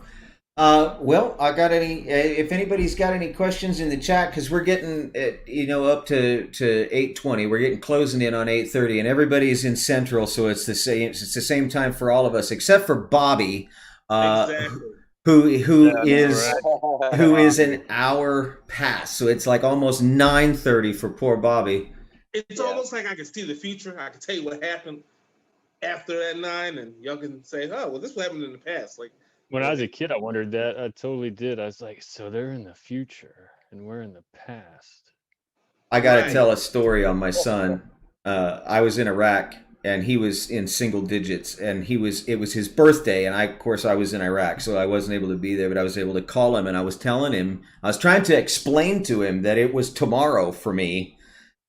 [SPEAKER 3] Well, I got any? If anybody's got any questions in the chat, because we're getting, up to 8:20. We're getting closing in on 8:30, and everybody's in Central, so it's the same. It's the same time for all of us, except for Bobby,
[SPEAKER 7] Exactly.
[SPEAKER 3] who is an hour past. So it's like almost 9:30 for poor Bobby.
[SPEAKER 7] It's almost like I can see the future. I can tell you what happened after that 9, and y'all can say, "Oh, well, this what happened in the past." Like.
[SPEAKER 6] When I was a kid, I wondered that. I totally did. I was like, so they're in the future and we're in the past.
[SPEAKER 3] I got to tell a story on my son. I was in Iraq and he was in single digits, and it was his birthday, and of course I was in Iraq, so I wasn't able to be there, but I was able to call him, and I was telling him, I was trying to explain to him that it was tomorrow for me.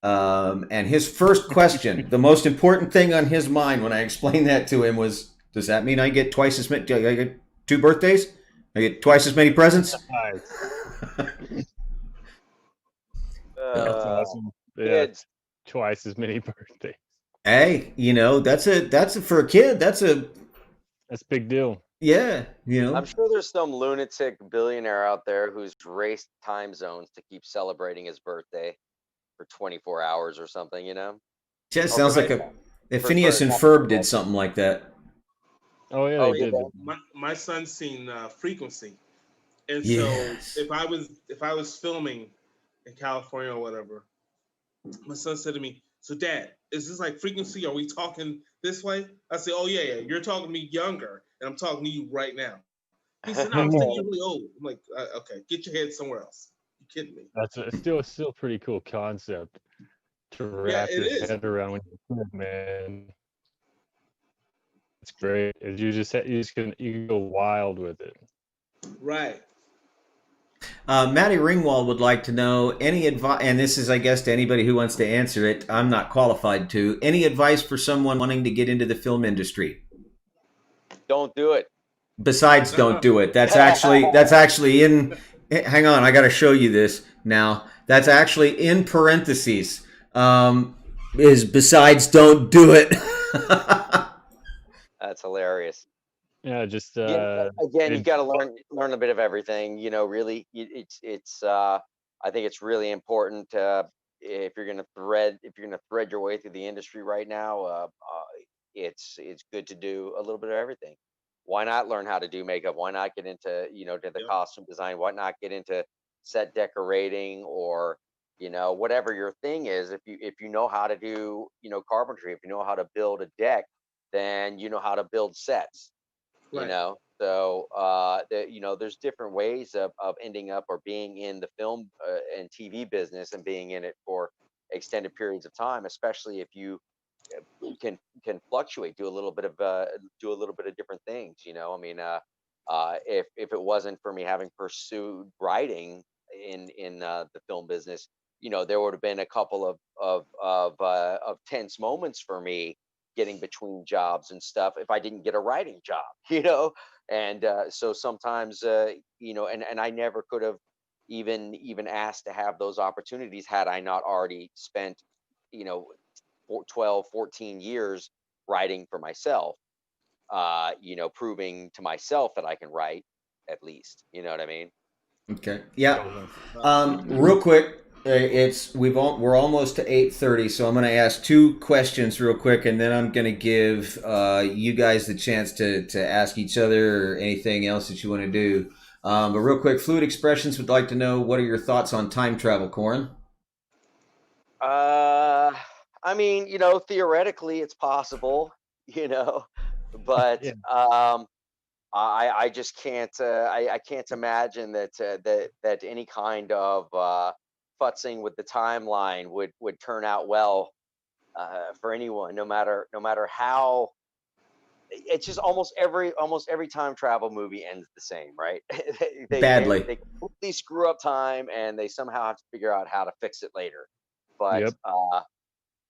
[SPEAKER 3] And his first question, the most important thing on his mind when I explained that to him was, does that mean I get twice as many? I get 2 birthdays? I get twice as many presents?
[SPEAKER 6] That's awesome. Yeah, twice as many birthdays.
[SPEAKER 3] Hey, that's for a kid. That's a
[SPEAKER 6] big deal.
[SPEAKER 3] Yeah,
[SPEAKER 5] I'm sure there's some lunatic billionaire out there who's raced time zones to keep celebrating his birthday for 24 hours or something.
[SPEAKER 3] Just sounds like if Phineas and Ferb did something like that.
[SPEAKER 6] Oh yeah, they did.
[SPEAKER 7] My son's seen Frequency, and so if I was filming in California or whatever, my son said to me, "So Dad, is this like Frequency? Are we talking this way?" I said, "Oh yeah, you're talking to me younger, and I'm talking to you right now." He said, "No, I'm saying you're really old." I'm like, "Okay, get your head somewhere else. You kidding me?"
[SPEAKER 6] That's still pretty cool concept to wrap your head around when you're a kid, man. It's great. You can go wild with it.
[SPEAKER 7] Right.
[SPEAKER 3] Matty Ringwald would like to know any advice, and this is, I guess, to anybody who wants to answer it. I'm not qualified to. Any advice for someone wanting to get into the film industry?
[SPEAKER 5] Don't do it.
[SPEAKER 3] Besides, don't do it. That's actually in. Hang on, I got to show you this now. That's actually in parentheses. Is besides, don't do it.
[SPEAKER 5] That's hilarious.
[SPEAKER 6] Yeah, just
[SPEAKER 5] Yeah, again, you
[SPEAKER 6] it,
[SPEAKER 5] got to learn a bit of everything. Really, it's. I think it's really important if you're gonna thread your way through the industry right now. It's good to do a little bit of everything. Why not learn how to do makeup? Why not get into to the
[SPEAKER 7] Yep.
[SPEAKER 5] costume design? Why not get into set decorating or whatever your thing is? If you know how to do carpentry, if you know how to build a deck, then you know how to build sets.
[SPEAKER 7] Right.
[SPEAKER 5] So there's different ways of ending up or being in the film and TV business and being in it for extended periods of time, especially if you can fluctuate, do a little bit of different things. If it wasn't for me having pursued writing in the film business, there would have been a couple of tense moments for me getting between jobs and stuff if I didn't get a writing job, and so sometimes and I never could have even asked to have those opportunities had I not already spent you know 12, 14 years writing for myself, proving to myself that I can write at least. You know what I mean?
[SPEAKER 3] Okay. Yeah.
[SPEAKER 6] totally.
[SPEAKER 3] Real quick, we're almost to 8:30, so I'm going to ask two questions real quick, and then I'm going to give you guys the chance to ask each other or anything else that you want to do. But real quick, Fluid Expressions would like to know, what are your thoughts on time travel, Corin?
[SPEAKER 5] Uh, I mean, theoretically it's possible, you know, but
[SPEAKER 6] Yeah.
[SPEAKER 5] I just can't I can't imagine that any kind of futzing with the timeline would turn out well for anyone, no matter how. It's just almost every time travel movie ends the same, right?
[SPEAKER 3] Badly.
[SPEAKER 5] They completely screw up time and they somehow have to figure out how to fix it later. But
[SPEAKER 6] Yep.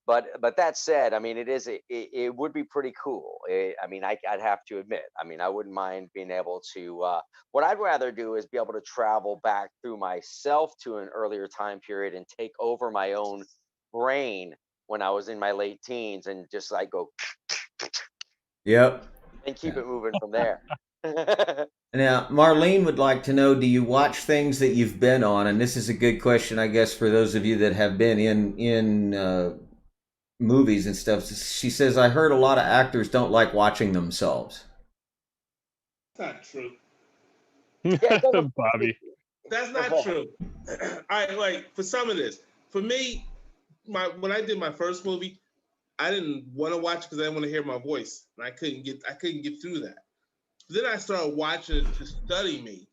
[SPEAKER 5] but that said, I mean, it would be pretty cool. I mean, I'd have to admit, I mean, I wouldn't mind being able to. What I'd rather do is be able to travel back through myself to an earlier time period and take over my own brain when I was in my late teens and just like go
[SPEAKER 3] Yep.
[SPEAKER 5] and keep it moving from there.
[SPEAKER 3] Now, Marlene would like to know, do you watch things that you've been on? And this is a good question, I guess, for those of you that have been in movies and stuff. She says, I heard a lot of actors don't like watching themselves.
[SPEAKER 7] That's not true.
[SPEAKER 5] Yeah, it doesn't.
[SPEAKER 6] Bobby.
[SPEAKER 7] That's not true. I like for some of this. For me, when I did my first movie, I didn't want to watch because I didn't want to hear my voice, and I couldn't get through that. Then I started watching to study me,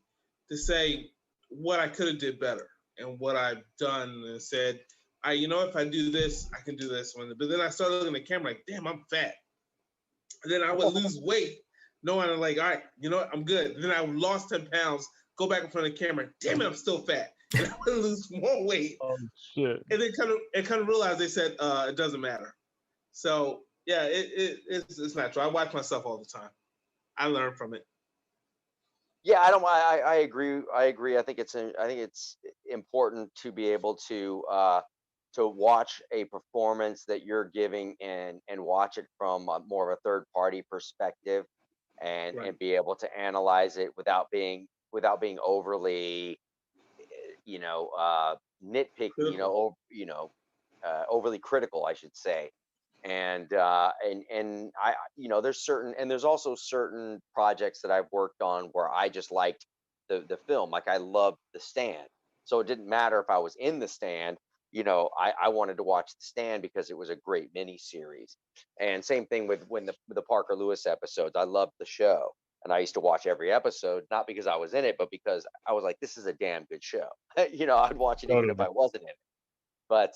[SPEAKER 7] to say what I could have did better and what I've done, and said, if I do this, I can do this one. But then I started looking at the camera like, damn, I'm fat. And then I would lose weight, knowing I'm like, all right, I'm good. And then I lost 10 pounds, go back in front of the camera, damn it, I'm still fat. And I would lose more weight.
[SPEAKER 6] Oh shit.
[SPEAKER 7] And then kind of realized they said it doesn't matter. So yeah, it's not true. I watch myself all the time. I learn from it.
[SPEAKER 5] Yeah, I agree. I think it's important to be able to watch a performance that you're giving and watch it from more of a third party perspective, and
[SPEAKER 7] Right.
[SPEAKER 5] be able to analyze it without being overly nitpicky,
[SPEAKER 7] Critical.
[SPEAKER 5] overly critical, I should say. And there's also certain projects that I've worked on where I just liked the film. Like I loved The Stand. So it didn't matter if I was in The Stand, I wanted to watch The Stand because it was a great mini series. And same thing with the Parker Lewis episodes. I loved the show. And I used to watch every episode, not because I was in it, but because I was like, this is a damn good show. I'd watch it even if I wasn't in it. But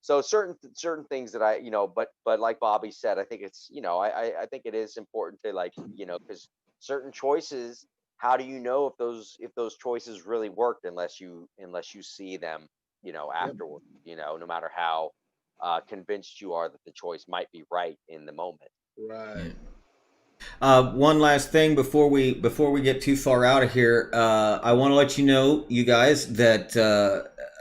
[SPEAKER 5] so certain things that but like Bobby said, I think it's I think it is important to because certain choices, how do you know if those choices really worked unless you see them afterward, no matter how convinced you are that the choice might be right in the moment.
[SPEAKER 7] Right.
[SPEAKER 3] One last thing before we get too far out of here, I want to let you know, you guys, that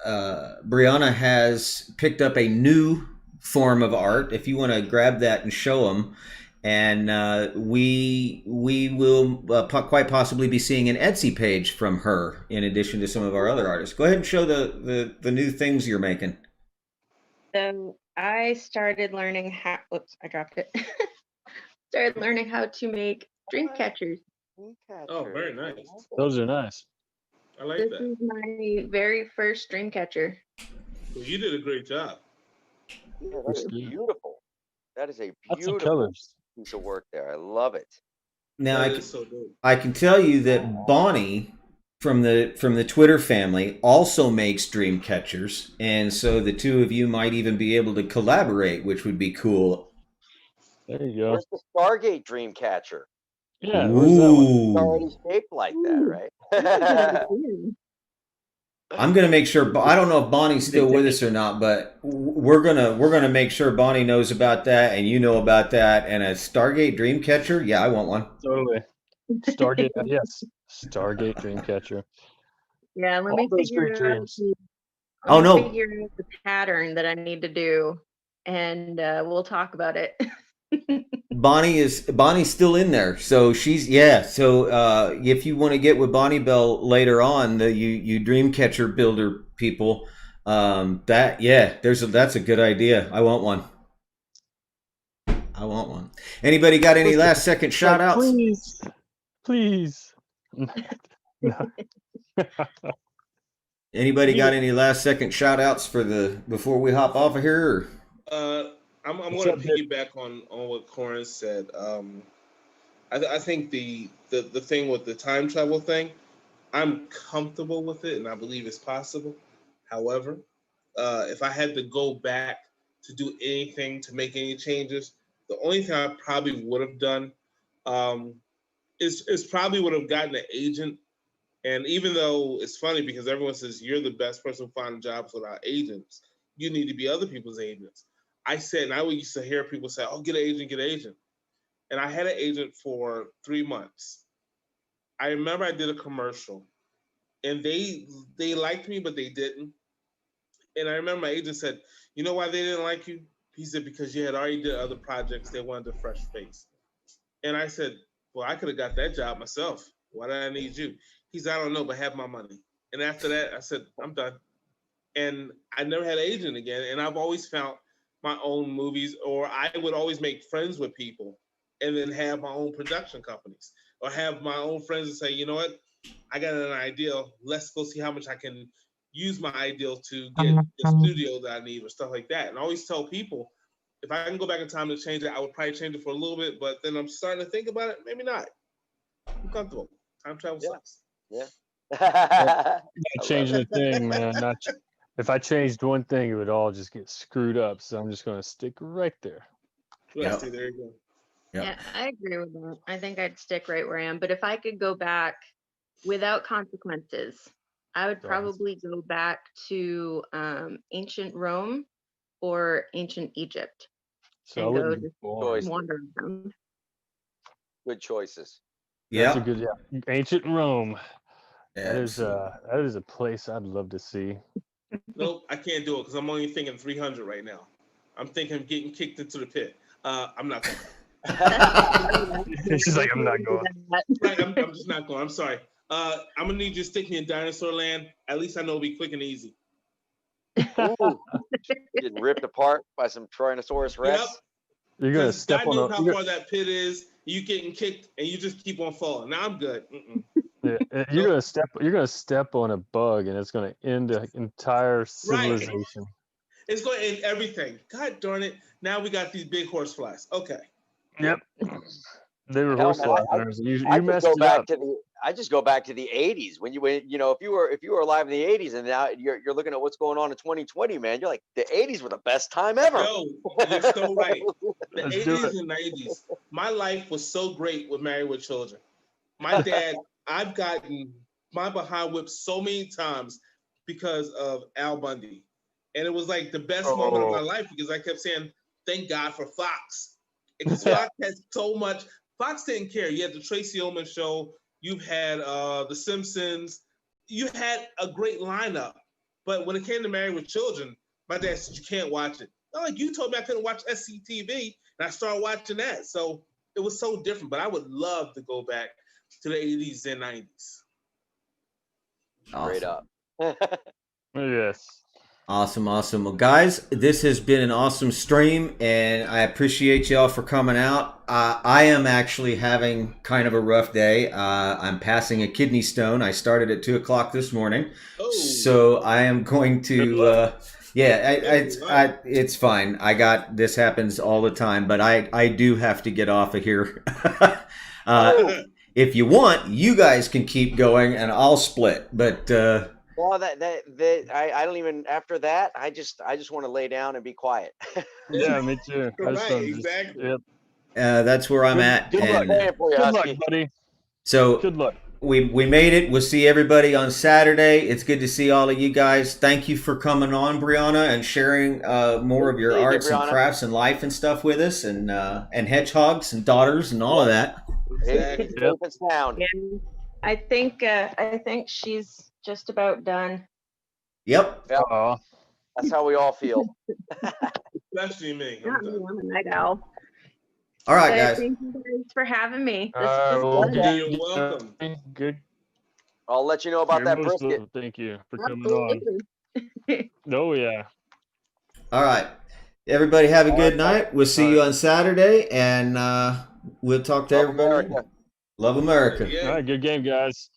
[SPEAKER 3] Brianna has picked up a new form of art. If you want to grab that and show them, And we will quite possibly be seeing an Etsy page from her in addition to some of our other artists. Go ahead and show the new things you're making.
[SPEAKER 1] So I started learning how, oops, I dropped it. Started learning how to make dream catchers.
[SPEAKER 7] Oh, very nice.
[SPEAKER 6] Those are nice.
[SPEAKER 7] I like
[SPEAKER 1] This
[SPEAKER 7] that.
[SPEAKER 1] is my very first dream catcher.
[SPEAKER 7] Well, you did a great job.
[SPEAKER 5] Yeah, that is
[SPEAKER 6] Good.
[SPEAKER 5] beautiful. That is a
[SPEAKER 6] Lots of
[SPEAKER 5] beautiful
[SPEAKER 6] colors.
[SPEAKER 5] piece of work there. I love it.
[SPEAKER 3] Now
[SPEAKER 7] That is so dope.
[SPEAKER 3] I can tell you that Bonnie from the Twitter family also makes dream catchers, and so the two of you might even be able to collaborate, which would be cool.
[SPEAKER 6] There you go.
[SPEAKER 5] Where's the Stargate Dreamcatcher?
[SPEAKER 6] Yeah, where's that one?
[SPEAKER 5] It's already shaped like that, right?
[SPEAKER 3] I'm gonna make sure. I don't know if Bonnie's still with us or not, but we're gonna make sure Bonnie knows about that, and you know about that. And a Stargate Dreamcatcher, yeah, I want one.
[SPEAKER 6] Totally. Stargate, yes. Stargate Dreamcatcher.
[SPEAKER 1] Yeah, let
[SPEAKER 6] All
[SPEAKER 1] me
[SPEAKER 6] those
[SPEAKER 1] figure
[SPEAKER 6] great
[SPEAKER 1] out
[SPEAKER 6] dreams.
[SPEAKER 3] Oh, no.
[SPEAKER 1] figure out the pattern that I need to do, and we'll talk about it.
[SPEAKER 3] Bonnie's still in there, so she's So if you want to get with Bonnie Bell later on, you Dreamcatcher builder people, that's a good idea. I want one. Anybody got any last second shout outs?
[SPEAKER 6] Please. No.
[SPEAKER 3] Anybody got any last second shout outs before we hop off of here?
[SPEAKER 7] I'm
[SPEAKER 6] What's
[SPEAKER 7] going
[SPEAKER 6] up,
[SPEAKER 7] to
[SPEAKER 6] Dick?
[SPEAKER 7] piggyback on what Corin said. I think the thing with the time travel thing, I'm comfortable with it, and I believe it's possible. However, if I had to go back to do anything to make any changes, the only thing I probably would have done is probably would have gotten an agent. And even though it's funny because everyone says you're the best person finding jobs without agents, you need to be other people's agents. I said, and I used to hear people say, "Oh, get an agent, get an agent." And I had an agent for 3 months. I remember I did a commercial, and they liked me, but they didn't. And I remember my agent said, "You know why they didn't like you?" He said, "Because you had already did other projects. They wanted a fresh face." And I said, "Well, I could have got that job myself. Why did I need you?" He said, "I don't know, but have my money." And after that, I said, "I'm done." And I never had an agent again. And I've always found my own movies, or I would always make friends with people and then have my own production companies or have my own friends and say, "You know what? I got an idea. Let's go see how much I can use my ideal to get the studio that I need," or stuff like that. And I always tell people, if I can go back in time to change it, I would probably change it for a little bit, but then I'm starting to think about it. Maybe not. I'm comfortable. Time travel sucks.
[SPEAKER 5] Yeah.
[SPEAKER 6] Not changing a thing, man. If I changed one thing, it would all just get screwed up. So I'm just going to stick right there.
[SPEAKER 7] Rusty, there you go.
[SPEAKER 1] Yeah, I agree with that. I think I'd stick right where I am. But if I could go back without consequences, I would probably go back to ancient Rome or ancient Egypt
[SPEAKER 6] So I
[SPEAKER 1] and go
[SPEAKER 6] wouldn't be
[SPEAKER 1] just
[SPEAKER 6] bored.
[SPEAKER 1] wander around.
[SPEAKER 5] Good choices.
[SPEAKER 6] That's a good, ancient Rome. That is
[SPEAKER 3] Absolutely.
[SPEAKER 6] a place I'd love to see.
[SPEAKER 7] Nope, I can't do it because I'm only thinking 300 right now. I'm thinking of getting kicked into the pit. I'm not going.
[SPEAKER 6] She's like, I'm not going.
[SPEAKER 7] Right, I'm just not going. I'm sorry. I'm gonna need you to stick me in dinosaur land. At least I know it'll be quick and easy.
[SPEAKER 5] Ooh, getting ripped apart by some Tyrannosaurus Rex.
[SPEAKER 7] Yep.
[SPEAKER 6] You're gonna
[SPEAKER 7] 'Cause
[SPEAKER 6] step
[SPEAKER 7] God
[SPEAKER 6] on
[SPEAKER 7] knows
[SPEAKER 6] a.
[SPEAKER 7] how far that pit is. You getting kicked and you just keep on falling. Now I'm good.
[SPEAKER 6] Yeah, you're gonna step. You're gonna step on a bug, and it's gonna end the entire civilization.
[SPEAKER 7] It's going to end everything. God darn it! Now we got these big horse flies. Okay.
[SPEAKER 6] Yep. They were
[SPEAKER 5] Hell,
[SPEAKER 6] horse
[SPEAKER 5] man,
[SPEAKER 6] hunters. You
[SPEAKER 5] I just
[SPEAKER 6] messed
[SPEAKER 5] go
[SPEAKER 6] it
[SPEAKER 5] back
[SPEAKER 6] up.
[SPEAKER 5] to the. I just go back to the '80s when if you were alive in the '80s and now you're looking at what's going on in 2020, man. You're like, the '80s were the best time ever.
[SPEAKER 7] Yo, you're so right. The
[SPEAKER 6] Let's do
[SPEAKER 7] 80s
[SPEAKER 6] it.
[SPEAKER 7] and 90s. My life was so great with Married with Children. My dad, I've gotten my behind whipped so many times because of Al Bundy. And it was like the best moment of my life because I kept saying, thank God for Fox. Because Fox has so much. Fox didn't care. You had the Tracy Ullman show. You've had The Simpsons. You had a great lineup. But when it came to Married with Children, my dad said, you can't watch it. I'm like, you told me I couldn't watch SCTV, and I started watching that. So it was so different. But I would love to go back to the 80s and 90s.
[SPEAKER 5] Straight up.
[SPEAKER 6] Yes.
[SPEAKER 3] Awesome. Well, guys, this has been an awesome stream, and I appreciate y'all for coming out. I am actually having kind of a rough day. I'm passing a kidney stone. I started at 2:00 this morning, so I am going to. It's fine. This happens all the time, but I do have to get off of here. If you want, you guys can keep going, and I'll split. But
[SPEAKER 5] well, I don't even. After that, I just want to lay down and be quiet.
[SPEAKER 6] Yeah, me too.
[SPEAKER 7] Right, exactly.
[SPEAKER 6] Yep.
[SPEAKER 3] that's where I'm at.
[SPEAKER 5] Good luck,
[SPEAKER 3] And
[SPEAKER 5] for you,
[SPEAKER 6] Good
[SPEAKER 5] Husky.
[SPEAKER 6] luck, buddy.
[SPEAKER 3] so
[SPEAKER 6] Good luck.
[SPEAKER 3] we made it. We'll see everybody on Saturday. It's good to see all of you guys. Thank you for coming on, Brianna, and sharing more of your
[SPEAKER 5] Thank you,
[SPEAKER 3] arts and
[SPEAKER 5] Brianna.
[SPEAKER 3] crafts and life and stuff with us, and hedgehogs and daughters and all of that.
[SPEAKER 5] Hey,
[SPEAKER 6] Yep.
[SPEAKER 5] it's down.
[SPEAKER 1] And I think she's just about done.
[SPEAKER 3] Yep.
[SPEAKER 6] Aw.
[SPEAKER 5] That's how we all feel.
[SPEAKER 7] Especially me.
[SPEAKER 1] Not me, I'm a night owl.
[SPEAKER 3] All right,
[SPEAKER 1] But
[SPEAKER 3] guys.
[SPEAKER 1] thank you guys for having me. This
[SPEAKER 6] Well,
[SPEAKER 1] was fun.
[SPEAKER 7] You're welcome.
[SPEAKER 6] Good.
[SPEAKER 5] I'll let you know about that
[SPEAKER 6] You're most
[SPEAKER 5] brisket.
[SPEAKER 6] welcome. Thank you for coming on.
[SPEAKER 1] Absolutely.
[SPEAKER 6] Oh yeah.
[SPEAKER 3] All right. Everybody have a
[SPEAKER 5] All
[SPEAKER 3] good
[SPEAKER 5] right.
[SPEAKER 3] night. We'll see you on Saturday, and we'll talk to
[SPEAKER 5] Love
[SPEAKER 3] everybody.
[SPEAKER 5] America.
[SPEAKER 3] Love America.
[SPEAKER 7] Yeah.
[SPEAKER 6] All right. Good game, guys.